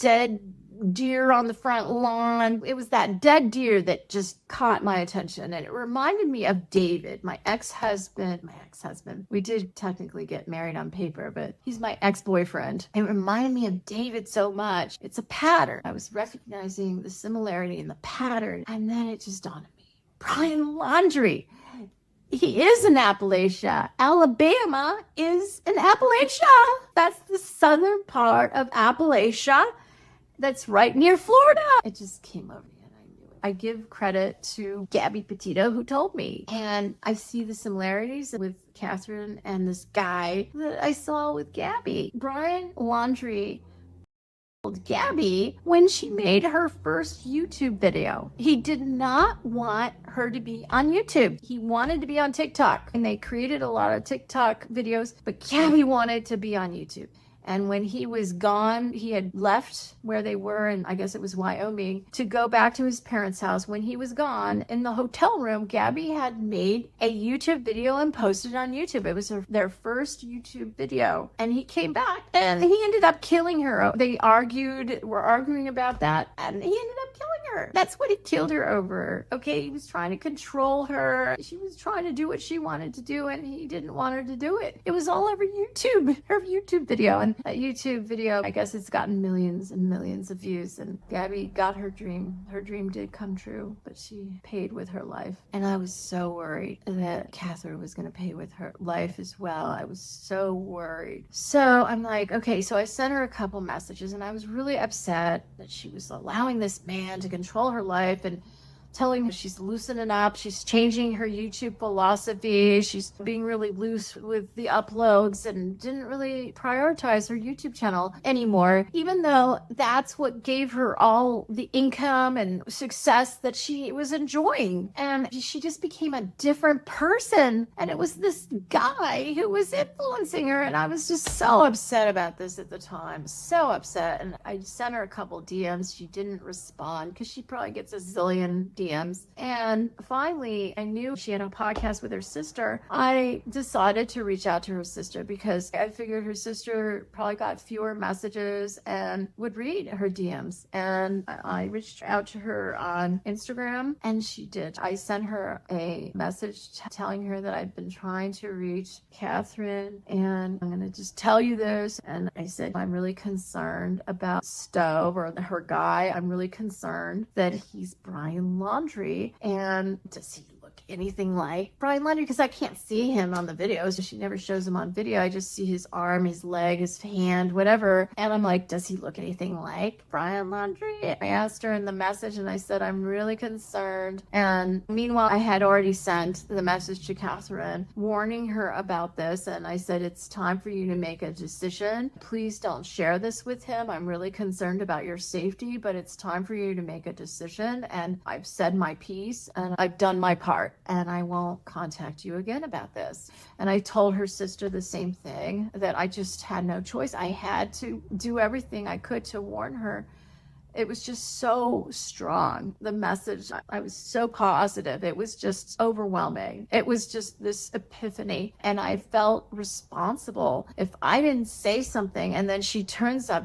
dead deer on the front lawn. It was that dead deer that just caught my attention, and it reminded me of David, my ex-husband. We did technically get married on paper, but he's my ex-boyfriend. It reminded me of David so much. It's a pattern. I was recognizing the similarity in the pattern, and then it just dawned on me. Brian Laundrie. He is in Appalachia. Alabama is in Appalachia. That's the southern part of Appalachia. That's right near Florida. It just came over me, and I knew it. I give credit to Gabby Petito, who told me. And I see the similarities with Cathrin and this guy that I saw with Gabby. Brian Laundrie told Gabby when she made her first YouTube video. He did not want her to be on YouTube. He wanted to be on TikTok. And they created a lot of TikTok videos, but Gabby wanted to be on YouTube. And when he was gone, he had left where they were, and I guess it was Wyoming, to go back to his parents' house. When he was gone, in the hotel room, Gabby had made a YouTube video and posted on YouTube. It was their first YouTube video. And he came back and he ended up killing her. They were arguing about that, and he ended up killing her. That's what he killed her over. Okay, he was trying to control her. She was trying to do what she wanted to do, and he didn't want her to do it. It was all over YouTube, her YouTube video. And that YouTube video, I guess it's gotten millions and millions of views. And Gabby got her dream. Her dream did come true, but she paid with her life. And I was so worried that Cathrin was going to pay with her life as well. I was so worried. So I'm like, okay, so I sent her a couple messages, and I was really upset that she was allowing this man to control her life and telling her she's loosening up, she's changing her YouTube philosophy, she's being really loose with the uploads and didn't really prioritize her YouTube channel anymore, even though that's what gave her all the income and success that she was enjoying. And she just became a different person. And it was this guy who was influencing her. And I was just so upset about this at the time. So upset. And I sent her a couple DMs. She didn't respond because she probably gets a zillion DMs. And finally, I knew she had a podcast with her sister. I decided to reach out to her sister because I figured her sister probably got fewer messages and would read her DMs. And I reached out to her on Instagram, and she did. I sent her a message telling her that I've been trying to reach Cathrin, and I'm going to just tell you this. And I said, I'm really concerned about Stove, or her guy. I'm really concerned that he's Brian Laundrie. And does he look anything like Brian Laundrie? Because I can't see him on the videos. She never shows him on video. I just see his arm, his leg, his hand, whatever. And I'm like, does he look anything like Brian Laundrie? I asked her in the message, and I said, I'm really concerned. And meanwhile, I had already sent the message to Cathrin warning her about this. And I said, it's time for you to make a decision. Please don't share this with him. I'm really concerned about your safety, but it's time for you to make a decision. And I've said my piece, and I've done my part, and I won't contact you again about this. And I told her sister the same thing, that I just had no choice. I had to do everything I could to warn her. It was just so strong. The message, I was so positive. It was just overwhelming. It was just this epiphany. And I felt responsible. If I didn't say something and then she turns up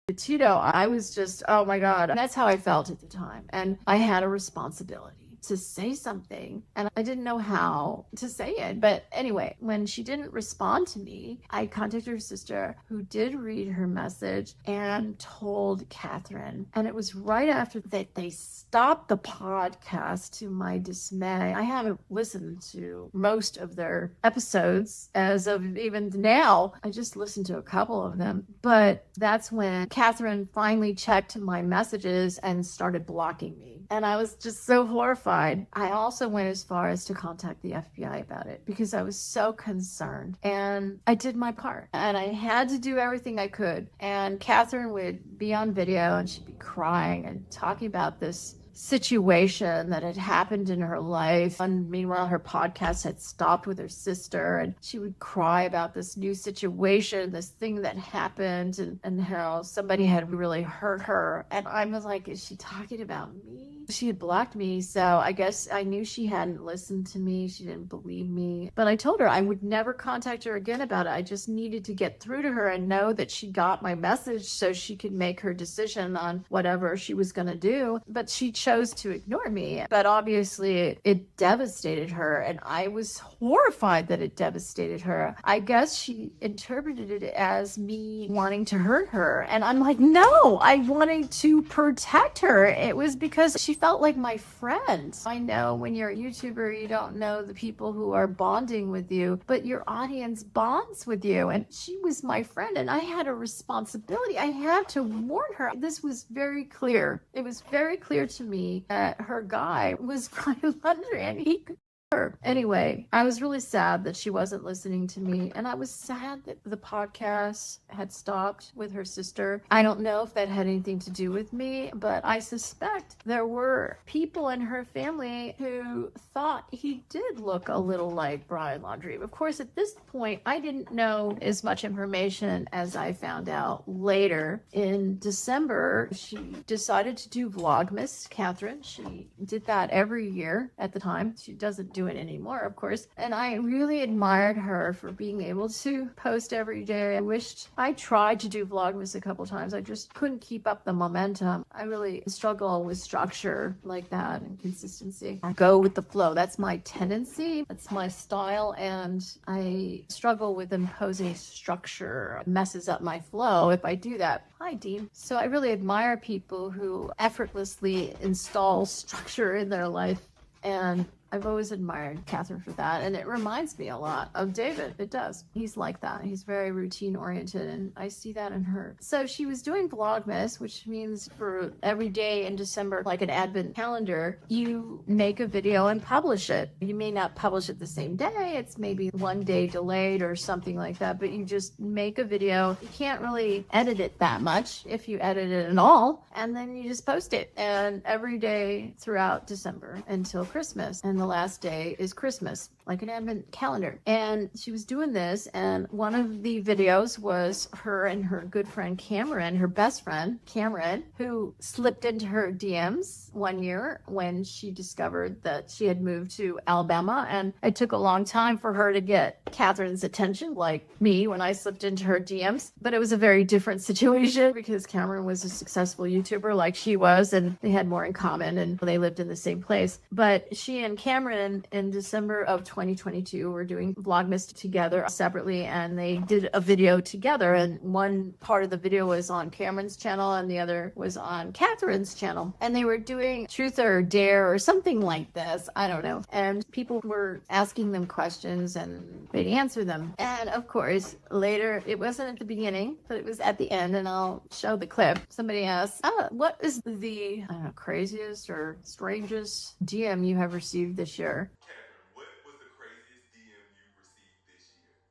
Petito, I was just, oh my God. And that's how I felt at the time. And I had a responsibility to say something, and I didn't know how to say it. But anyway, when she didn't respond to me, I contacted her sister, who did read her message and told Cathrin. And it was right after that they stopped the podcast, to my dismay. I haven't listened to most of their episodes as of even now. I just listened to a couple of them. But that's when Cathrin finally checked my messages and started blocking me. And I was just so horrified. I also went as far as to contact the FBI about it because I was so concerned. And I did my part. And I had to do everything I could. And Cathrin would be on video, and she'd be crying and talking about this situation that had happened in her life. And meanwhile, her podcast had stopped with her sister, and she would cry about this new situation, this thing that happened, and how somebody had really hurt her. And I was like, is she talking about me? She had blocked me, so I guess I knew she hadn't listened to me. She didn't believe me. But I told her I would never contact her again about it. I just needed to get through to her and know that she got my message so she could make her decision on whatever she was going to do. But she chose to ignore me. But obviously it devastated her, and I was horrified that it devastated her. I guess she interpreted it as me wanting to hurt her. And I'm like, no, I wanted to protect her. It was because she felt like my friend. I know when you're a YouTuber, you don't know the people who are bonding with you, but your audience bonds with you. And she was my friend, and I had a responsibility. I had to warn her. This was very clear. It was very clear to me that her guy was Brian Laundrie, and he her. Anyway, I was really sad that she wasn't listening to me, and I was sad that the podcast had stopped with her sister. I don't know if that had anything to do with me, but I suspect there were people in her family who thought he did look a little like Brian Laundrie. Of course, at this point, I didn't know as much information as I found out later. In December, she decided to do Vlogmas, Cathrin. She did that every year at the time. She doesn't do it anymore, of course. And I really admired her for being able to post every day. I wished I tried to do Vlogmas a couple times. I just couldn't keep up the momentum. I really struggle with structure like that and consistency. I go with the flow. That's my tendency. That's my style. And I struggle with imposing structure. It messes up my flow if I do that. Hi, Dean. So I really admire people who effortlessly install structure in their life. And I've always admired Cathrin for that, and it reminds me a lot of David. It does. He's like that. He's very routine oriented, and I see that in her. So she was doing Vlogmas, which means for every day in December, like an advent calendar, you make a video and publish it. You may not publish it the same day. It's maybe one day delayed or something like that, but you just make a video. You can't really edit it that much if you edit it at all, and then you just post it. And every day throughout December until Christmas. And the last day is Christmas, like an advent calendar. And she was doing this, and one of the videos was her and her good friend Cameron, her best friend Cameron, who slipped into her DMs one year when she discovered that she had moved to Alabama. And it took a long time for her to get Cathrin's attention, like me when I slipped into her DMs. But it was a very different situation because Cameron was a successful YouTuber like she was, and they had more in common, and they lived in the same place. But she and Cameron in December of 2022 were doing Vlogmas together separately, and they did a video together, and one part of the video was on Cameron's channel and the other was on Cathrin's channel, and they were doing truth or dare or something like this, I don't know, and people were asking them questions and they'd answer them. And of course later, it wasn't at the beginning, but it was at the end, and I'll show the clip. Somebody asked, what is the craziest or strangest DM you have received this year? Cathrin, what was the craziest DM you received this year?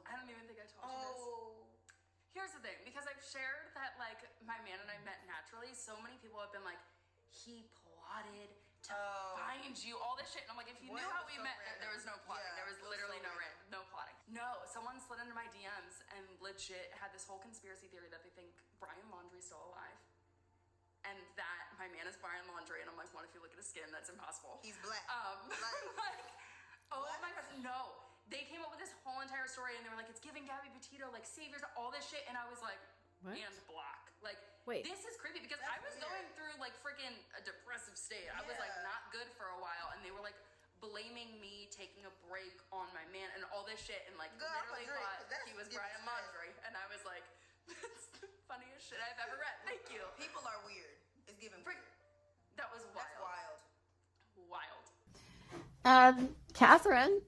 I don't even think I told you this. Here's the thing, because I've shared that like my man and I met naturally, so many people have been like, he plotted to find you, all this shit. And I'm like, if you knew how we met, there was no plotting. There was literally no plotting. No, someone slid into my DMs and legit had this whole conspiracy theory that they think Brian Laundrie's still alive. And that my man is Brian Laundrie, and I'm like, what if you look at his skin? That's impossible. He's black. Like, oh my gosh, no. They came up with this whole entire story, and they were like, it's giving Gabby Petito, like, saviors, all this shit, and I was like, what? And black. Like, wait. This is creepy, because I was going through, like, freaking a depressive state. I was, like, not good for a while, and they were, like, blaming me taking a break on my man and all this shit, and, like, literally thought he was Brian Laundrie, and I was like, that's the funniest shit I've ever read. Thank you. People are weird. It's giving weird. That was wild. That's wild. Wild. Cathrin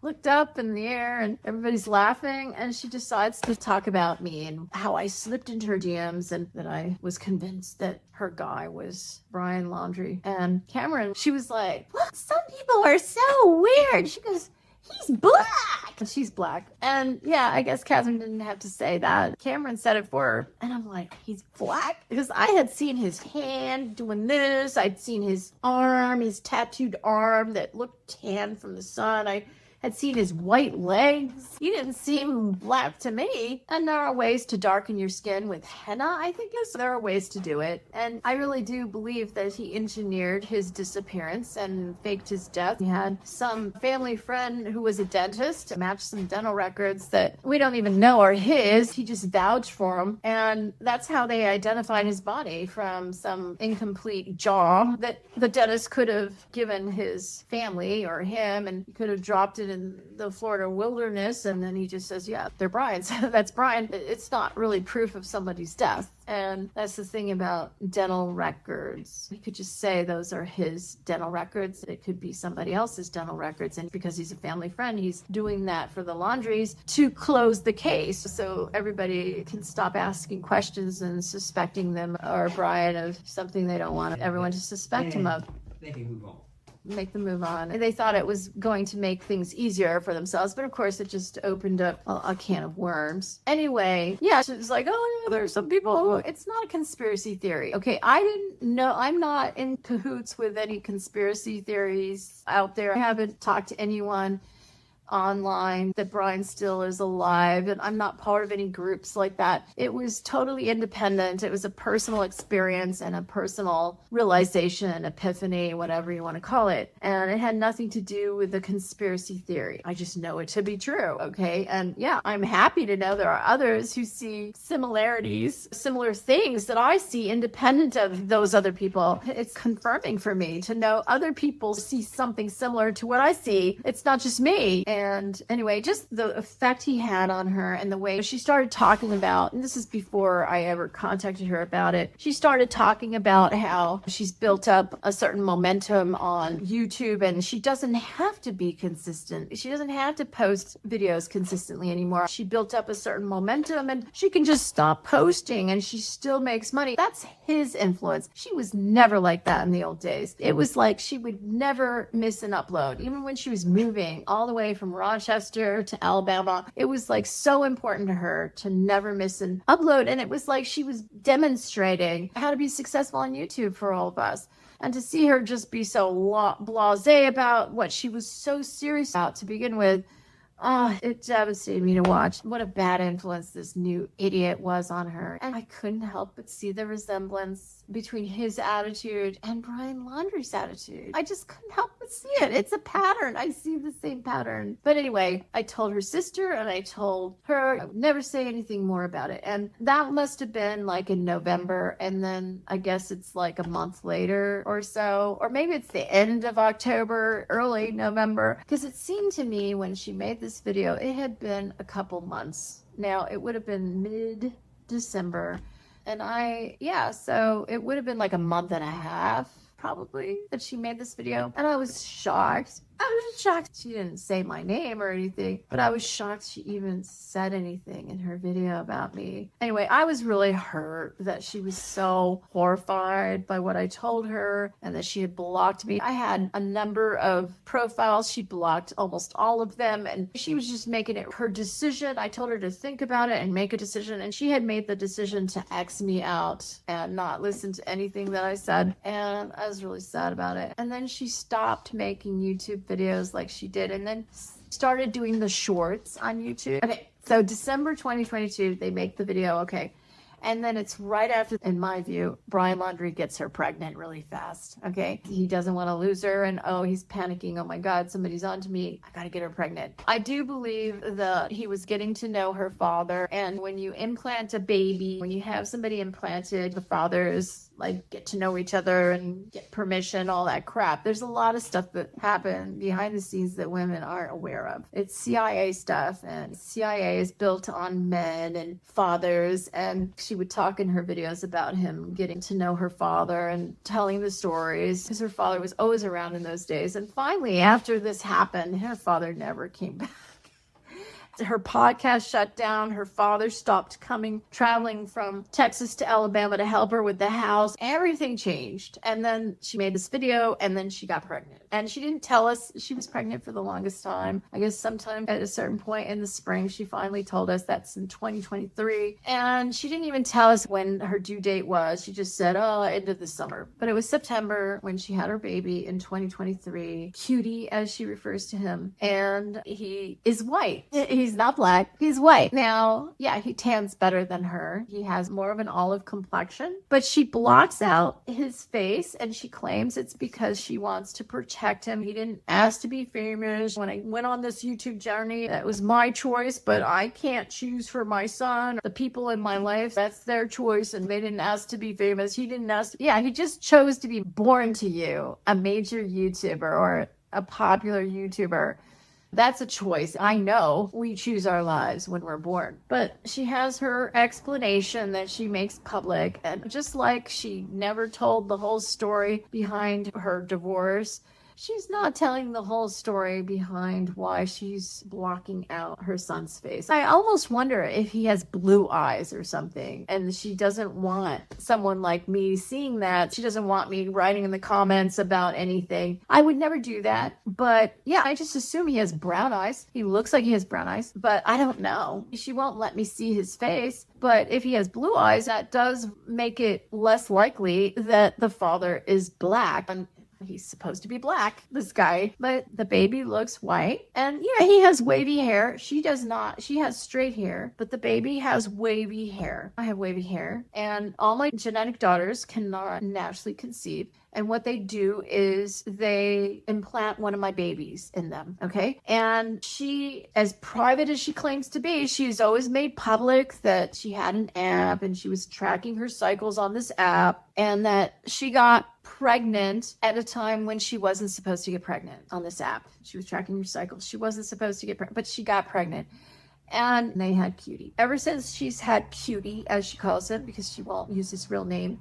looked up in the air and everybody's laughing, and she decides to talk about me and how I slipped into her DMs and that I was convinced that her guy was Brian Laundrie. And Cameron, she was like, look, some people are so weird. She goes, he's black. And she's black. And yeah, I guess Cathrin didn't have to say that. Cameron said it for her. And I'm like, he's black? Because I had seen his hand doing this. I'd seen his arm, his tattooed arm that looked tan from the sun. I had seen his white legs. He didn't seem black to me. And there are ways to darken your skin with henna, I think. Yes, there are ways to do it. And I really do believe that he engineered his disappearance and faked his death. He had some family friend who was a dentist match some dental records that we don't even know are his. He just vouched for him. And that's how they identified his body, from some incomplete jaw that the dentist could have given his family or him, and he could have dropped it in the Florida wilderness, and then he just says, yeah, they're Brian's. That's Brian. It's not really proof of somebody's death. And that's the thing about dental records. He could just say those are his dental records. It could be somebody else's dental records. And because he's a family friend, he's doing that for the Laundries to close the case. So everybody can stop asking questions and suspecting them or Brian of something they don't want everyone to suspect him of. They can move on. Make them move on. They thought it was going to make things easier for themselves, but of course it just opened up a can of worms. Anyway, yeah, so it's like, oh, yeah, there's some people. It's not a conspiracy theory. Okay, I didn't know. I'm not in cahoots with any conspiracy theories out there. I haven't talked to anyone online that Brian still is alive, and I'm not part of any groups like that. It was totally independent. It was a personal experience and a personal realization, epiphany, whatever you want to call it, and it had nothing to do with the conspiracy theory. I just know it to be true. Okay, and yeah, I'm happy to know there are others who see similarities, similar things that I see independent of those other people. It's confirming for me to know other people see something similar to what I see. It's not just me. And anyway, just the effect he had on her and the way she started talking about, and this is before I ever contacted her about it, she started talking about how she's built up a certain momentum on YouTube and she doesn't have to be consistent. She doesn't have to post videos consistently anymore. She built up a certain momentum and she can just stop posting and she still makes money. That's his influence. She was never like that in the old days. It was like she would never miss an upload. Even when she was moving all the way from Rochester to Alabama, it was like so important to her to never miss an upload. And it was like she was demonstrating how to be successful on YouTube for all of us. And to see her just be so blasé about what she was so serious about to begin with, it devastated me to watch. What a bad influence this new idiot was on her. And I couldn't help but see the resemblance between his attitude and Brian Laundrie's attitude. I just couldn't help but see it. It's a pattern. I see the same pattern. But anyway, I told her sister and I told her I would never say anything more about it. And that must have been like in November. And then I guess it's like a month later or so. Or maybe it's the end of October, early November. Because it seemed to me when she made this video, it had been a couple months. Now, it would have been mid-December. And so it would have been like a month and a half, probably, that she made this video. And I was shocked. I was shocked she didn't say my name or anything, but I was shocked she even said anything in her video about me. Anyway, I was really hurt that she was so horrified by what I told her and that she had blocked me. I had a number of profiles. She blocked almost all of them, and she was just making it her decision. I told her to think about it and make a decision, and she had made the decision to X me out and not listen to anything that I said, and I was really sad about it. And then she stopped making YouTube videos like she did and then started doing the shorts on YouTube. Okay, so December 2022, they make the video, okay. And then it's right after, in my view, Brian Laundrie gets her pregnant really fast, okay? He doesn't want to lose her, and he's panicking. Oh my God, somebody's on to me. I got to get her pregnant. I do believe that he was getting to know her father, and when you implant a baby, when you have somebody implanted, the fathers like get to know each other and get permission, all that crap. There's a lot of stuff that happen behind the scenes that women aren't aware of. It's CIA stuff, and CIA is built on men and fathers, and she would talk in her videos about him getting to know her father and telling the stories because her father was always around in those days. And finally, after this happened, her father never came back. Her podcast shut down. Her father stopped traveling from Texas to Alabama to help her with the house. Everything changed. And then she made this video and then she got pregnant. And she didn't tell us she was pregnant for the longest time. I guess sometime at a certain point in the spring, she finally told us that's in 2023. And she didn't even tell us when her due date was. She just said, end of the summer. But it was September when she had her baby in 2023. Cutie, as she refers to him. And he is white. He's not black. He's white. Now, yeah, he tans better than her. He has more of an olive complexion. But she blocks out his face and she claims it's because she wants to protect him. He didn't ask to be famous. When I went on this YouTube journey, that was my choice, but I can't choose for my son. The people in my life, that's their choice, and they didn't ask to be famous. He didn't ask. Yeah, he just chose to be born to you, a major YouTuber or a popular YouTuber. That's a choice. I know we choose our lives when we're born. But she has her explanation that she makes public. And just like she never told the whole story behind her divorce, she's not telling the whole story behind why she's blocking out her son's face. I almost wonder if he has blue eyes or something, and she doesn't want someone like me seeing that. She doesn't want me writing in the comments about anything. I would never do that, but yeah, I just assume he has brown eyes. He looks like he has brown eyes, but I don't know. She won't let me see his face, but if he has blue eyes, that does make it less likely that the father is black. And he's supposed to be black, this guy, but the baby looks white. And yeah, he has wavy hair. She does not. She has straight hair, but the baby has wavy hair. I have wavy hair, and all my genetic daughters cannot naturally conceive. And what they do is they implant one of my babies in them, okay? And she, as private as she claims to be, she's always made public that she had an app and she was tracking her cycles on this app, and that she got pregnant at a time when she wasn't supposed to get pregnant on this app. She was tracking her cycles. She wasn't supposed to get pregnant, but she got pregnant. And they had Cutie. Ever since she's had Cutie, as she calls it, because she won't use his real name,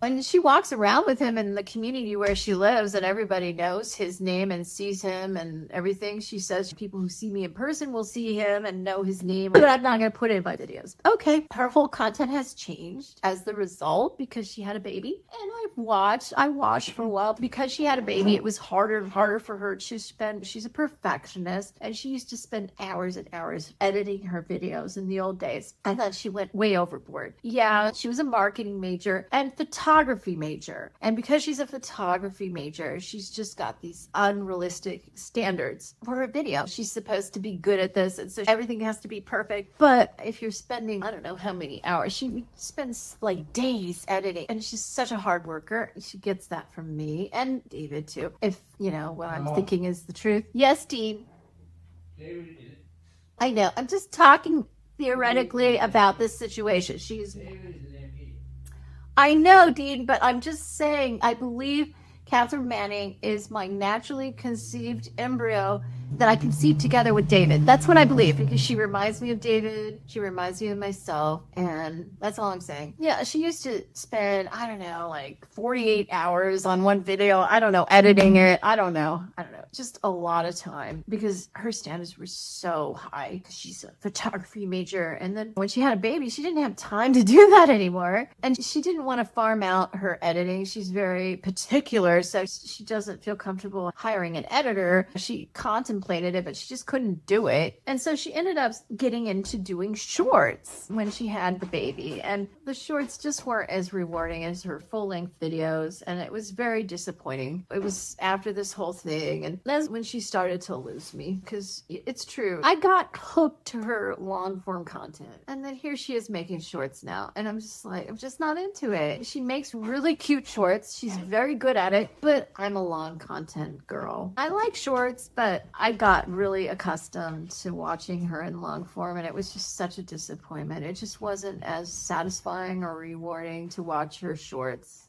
when she walks around with him in the community where she lives and everybody knows his name and sees him and everything, she says people who see me in person will see him and know his name, but I'm not going to put it in my videos. Okay, her whole content has changed as the result because she had a baby. And I watched for a while. Because she had a baby, it was harder and harder for her to spend. She's a perfectionist, and she used to spend hours and hours editing her videos in the old days. I thought she went way overboard. Yeah, she was a marketing major and photography major. And because she's a photography major, she's just got these unrealistic standards for her video. She's supposed to be good at this, and so everything has to be perfect. But if you're spending, I don't know how many hours, she spends like days editing, and she's such a hard worker. She gets that from me and David too, if you know what I'm thinking is the truth. Yes, Dean. I know. I'm just talking theoretically about this situation. I know, Dean, but I'm just saying, I believe Cathrin Manning is my naturally conceived embryo that I conceived together with David. That's what I believe, because she reminds me of David. She reminds me of myself. And that's all I'm saying. Yeah, she used to spend, I don't know, like 48 hours on one video. I don't know, editing it. I don't know. Just a lot of time, because her standards were so high because she's a photography major. And then when she had a baby, she didn't have time to do that anymore. And she didn't want to farm out her editing. She's very particular, so she doesn't feel comfortable hiring an editor. She contemplated it, but she just couldn't do it. And so she ended up getting into doing shorts when she had the baby. And the shorts just weren't as rewarding as her full-length videos. And it was very disappointing. It was after this whole thing. And that's when she started to lose me, because it's true. I got hooked to her long form content. And then here she is making shorts now. And I'm just like, I'm just not into it. She makes really cute shorts. She's very good at it, but I'm a long content girl. I like shorts, but I got really accustomed to watching her in long form, and it was just such a disappointment. It just wasn't as satisfying or rewarding to watch her shorts.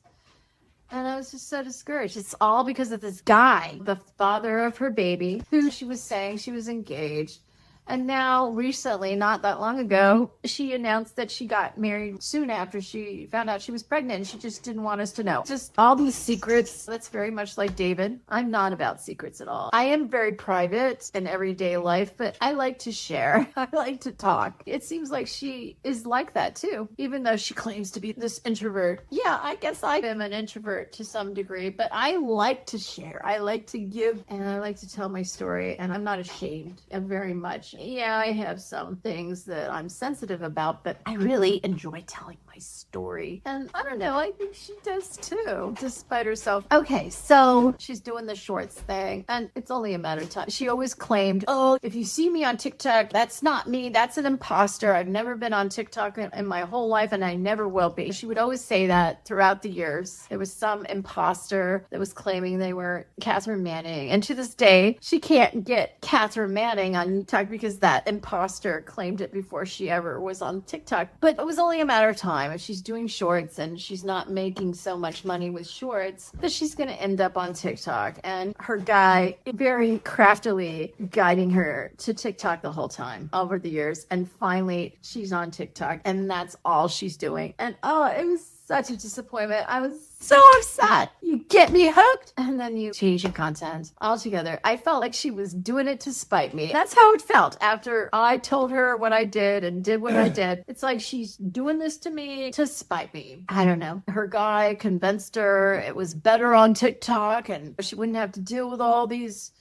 And I was just so discouraged. It's all because of this guy, the father of her baby, who she was saying she was engaged. And now, recently, not that long ago, she announced that she got married soon after she found out she was pregnant, and she just didn't want us to know. Just all these secrets. That's very much like David. I'm not about secrets at all. I am very private in everyday life, but I like to share. I like to talk. It seems like she is like that too, even though she claims to be this introvert. Yeah, I guess I am an introvert to some degree, but I like to share. I like to give, and I like to tell my story, and I'm not ashamed of very much. Yeah, I have some things that I'm sensitive about, but I really enjoy telling my story. And I don't know, I think she does too, despite herself. Okay, so she's doing the shorts thing, and it's only a matter of time. She always claimed, oh, if you see me on TikTok, that's not me, that's an imposter. I've never been on TikTok in my whole life, and I never will be. She would always say that throughout the years. There was some imposter that was claiming they were Cathrin Manning, and to this day, she can't get Cathrin Manning on TikTok because that imposter claimed it before she ever was on TikTok. But it was only a matter of time. If she's doing shorts and she's not making so much money with shorts, that she's going to end up on TikTok. And her guy very craftily guiding her to TikTok the whole time over the years. And finally, she's on TikTok, and that's all she's doing. And oh, it was such a disappointment. I was so upset. You get me hooked and then you change your content altogether. I felt like she was doing it to spite me. That's how it felt after I told her what I did and did what I did. It's like she's doing this to me to spite me. I don't know. Her guy convinced her it was better on TikTok and she wouldn't have to deal with all these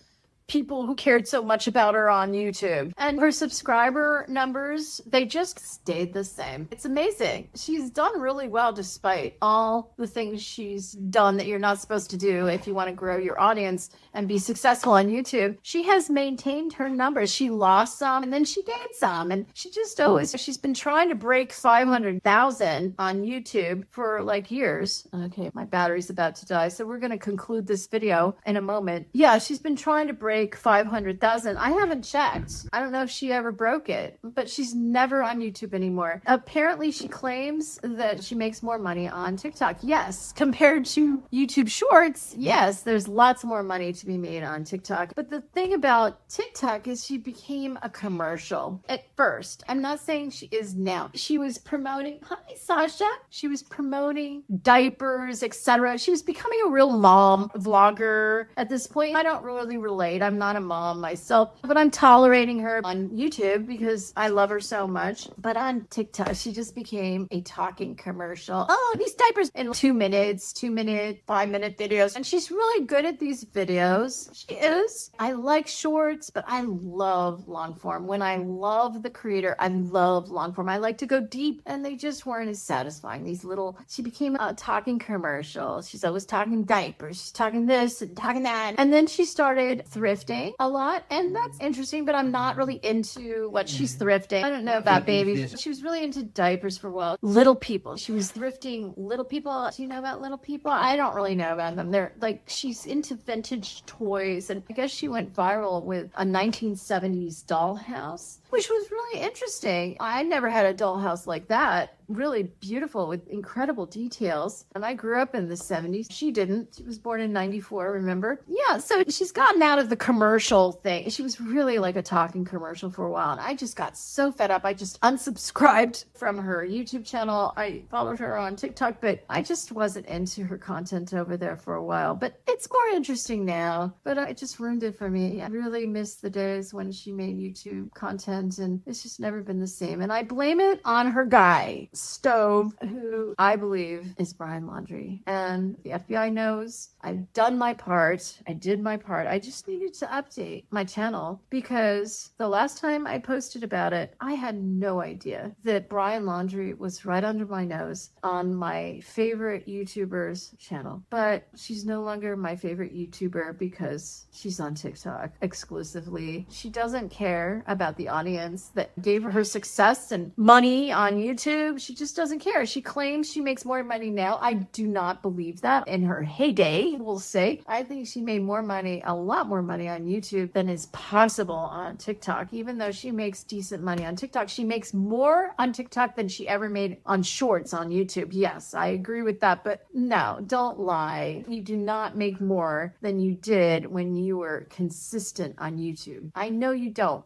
people who cared so much about her on YouTube. And her subscriber numbers, they just stayed the same. It's amazing. She's done really well despite all the things she's done that you're not supposed to do if you want to grow your audience and be successful on YouTube. She has maintained her numbers. She lost some and then she gained some. And she just always, she's been trying to break 500,000 on YouTube for like years. Okay, my battery's about to die. So we're going to conclude this video in a moment. Yeah, she's been trying to break 500,000. I haven't checked. I don't know if she ever broke it, but she's never on YouTube anymore. Apparently, she claims that she makes more money on TikTok. Yes, compared to YouTube Shorts, yes, there's lots more money to be made on TikTok. But the thing about TikTok is she became a commercial at first. I'm not saying she is now. She was promoting, hi Sasha, she was promoting diapers, etc. She was becoming a real mom vlogger at this point. I don't really relate. I'm not a mom myself, but I'm tolerating her on YouTube because I love her so much. But on TikTok, she just became a talking commercial. Oh, these diapers in 2 minutes, 2-minute, 5-minute videos. And she's really good at these videos. She is. I like shorts, but I love long form. When I love the creator, I love long form. I like to go deep and they just weren't as satisfying. These little, she became a talking commercial. She's always talking diapers. She's talking this and talking that. And then she started thrifting a lot, and that's interesting, but I'm not really into what she's thrifting. I don't know about babies. She was really into diapers for a while. Little People. She was thrifting Little People. Do you know about Little People? I don't really know about them. They're like, she's into vintage toys, and I guess she went viral with a 1970s dollhouse, which was really interesting. I never had a dollhouse like that. Really beautiful with incredible details. And I grew up in the 70s. She didn't. She was born in 94, remember? Yeah, so she's gotten out of the commercial thing. She was really like a talking commercial for a while. And I just got so fed up. I just unsubscribed from her YouTube channel. I followed her on TikTok, but I just wasn't into her content over there for a while. But it's more interesting now. But it just ruined it for me. I really miss the days when she made YouTube content, and it's just never been the same. And I blame it on her guy, Stove, who I believe is Brian Laundrie. And the FBI knows I've done my part. I did my part. I just needed to update my channel because the last time I posted about it, I had no idea that Brian Laundrie was right under my nose on my favorite YouTuber's channel. But she's no longer my favorite YouTuber because she's on TikTok exclusively. She doesn't care about the audience that gave her success and money on YouTube. She just doesn't care. She claims she makes more money now. I do not believe that. In her heyday, we'll say, I think she made more money, a lot more money on YouTube than is possible on TikTok. Even though she makes decent money on TikTok, she makes more on TikTok than she ever made on shorts on YouTube. Yes, I agree with that. But no, don't lie. You do not make more than you did when you were consistent on YouTube. I know you don't,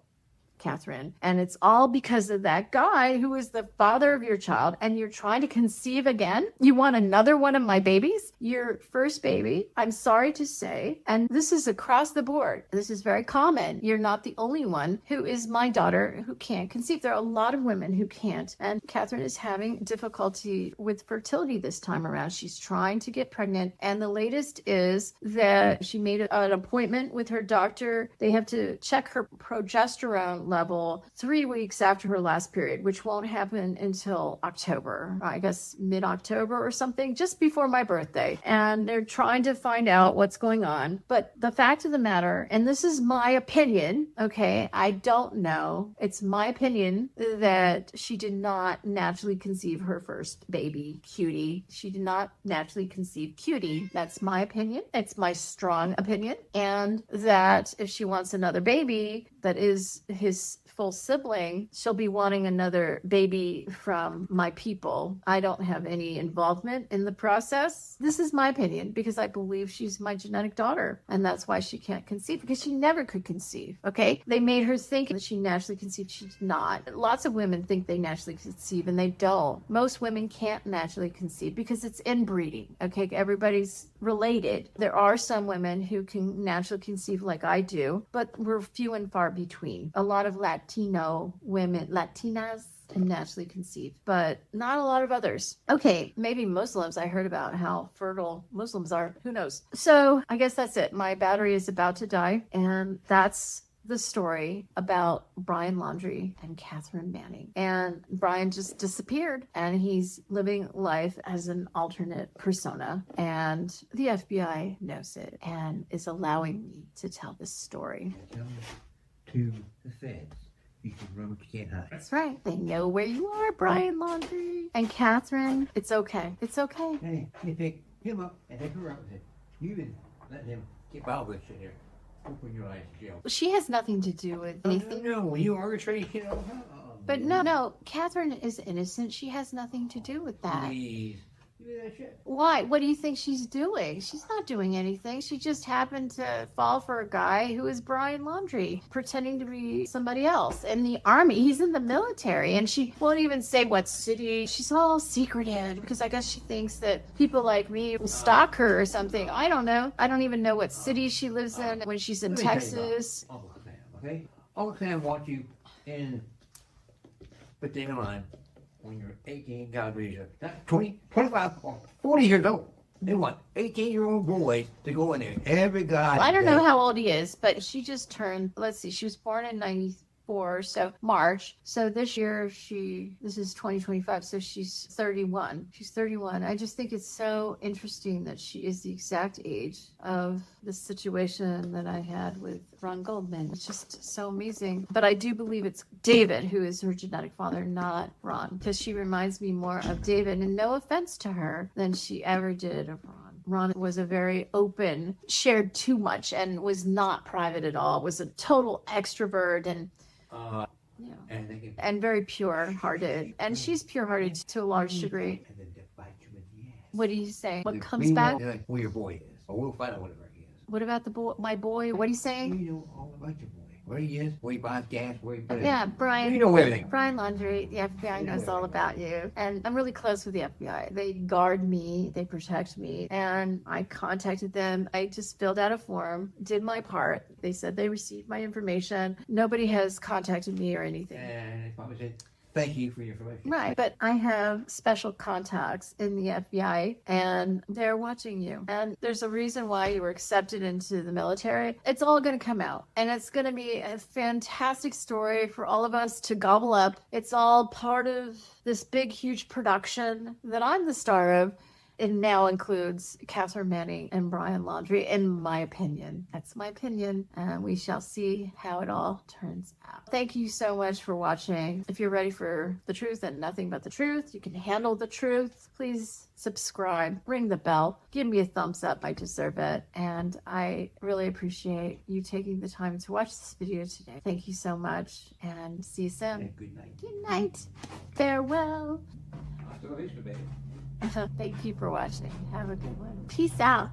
Cathrin. And it's all because of that guy who is the father of your child, and you're trying to conceive again. You want another one of my babies? Your first baby, I'm sorry to say, and this is across the board. This is very common. You're not the only one who is my daughter who can't conceive. There are a lot of women who can't. And Cathrin is having difficulty with fertility this time around. She's trying to get pregnant. And the latest is that she made an appointment with her doctor. They have to check her progesterone level 3 weeks after her last period, which won't happen until October, I guess mid-October or something, just before my birthday. And they're trying to find out what's going on. But the fact of the matter, and this is my opinion, okay, I don't know. It's my opinion that she did not naturally conceive her first baby, Cutie. She did not naturally conceive Cutie. That's my opinion. It's my strong opinion. And that if she wants another baby, that is his full sibling, she'll be wanting another baby from my people. I don't have any involvement in the process. This is my opinion because I believe she's my genetic daughter, and that's why she can't conceive, because she never could conceive. Okay, they made her think that she naturally conceived. She did not. Lots of women think they naturally conceive, and they don't. Most women can't naturally conceive because it's inbreeding. Okay, everybody's related. There are some women who can naturally conceive like I do, but we're few and far between. A lot of Latino women, Latinas, can naturally conceive, but not a lot of others. Okay, maybe Muslims. I heard about how fertile Muslims are. Who knows? So I guess that's it. My battery is about to die, and that's the story about Brian Laundrie and Cathrin Manning. And Brian just disappeared, and he's living life as an alternate persona, and the FBI knows it and is allowing me to tell this story. Tell to the feds. You can run, but you can't hide. That's right. They know where you are, Brian Laundrie. And Cathrin, it's okay. It's okay. Hey, you pick him up and take her out with it. You been letting him keep all this shit here. Open your eyes to jail. She has nothing to do with anything. No, when you arbitrate, you know. But no, Cathrin is innocent. She has nothing to do with that. Please. Do that shit. Why? What do you think she's doing? She's not doing anything. She just happened to fall for a guy who is Brian Laundrie, pretending to be somebody else in the army. He's in the military, and she won't even say what city. She's all secretive because I guess she thinks that people like me will stalk her or something. I don't know. I don't even know what city she lives in when she's in Let me tell you Texas. about Uncle Sam, okay? Uncle Sam wants you in Petito line when you're 18, God raise you. Not 20, 25, 40 years old. They want 18-year-old boys to go in there. Every guy. I don't know how old he is, but she just turned, let's see, she was born in 94, so March. So this year this is 2025, so she's 31. She's 31. I just think it's so interesting that she is the exact age of the situation that I had with Ron Goldman. It's just so amazing. But I do believe it's David who is her genetic father, not Ron, because she reminds me more of David, and no offense to her, than she ever did of Ron. Ron was a very open, shared too much, and was not private at all, was a total extrovert, and and very pure-hearted. And she's pure-hearted to a large degree. And then they bite you in the ass. What do you say? What We comes know, back? like, where your boy is. Or we'll find out whatever he is. What about the boy? My boy? What are you saying? We know all about your boy. Where he is, where he buys gas, where he buys Yeah, We Brian. know everything. Brian Laundrie, the FBI knows all about you. And I'm really close with the FBI. They guard me, they protect me. And I contacted them. I just filled out a form, did my part. They said they received my information. Nobody has contacted me or anything. And they probably said, thank you for your information. Right, but I have special contacts in the FBI, and they're watching you. And there's a reason why you were accepted into the military. It's all going to come out, and it's going to be a fantastic story for all of us to gobble up. It's all part of this big, huge production that I'm the star of. It now includes Cathrin Manning and Brian Laundrie, in my opinion. That's my opinion, and we shall see how it all turns out. Thank you so much for watching. If you're ready for the truth and nothing but the truth, you can handle the truth. Please subscribe, ring the bell, give me a thumbs up. I deserve it. And I really appreciate you taking the time to watch this video today. Thank you so much, and see you soon. And good night. Good night. Farewell. Hasta la vista, baby. Thank you for watching. Have a good one. Peace out.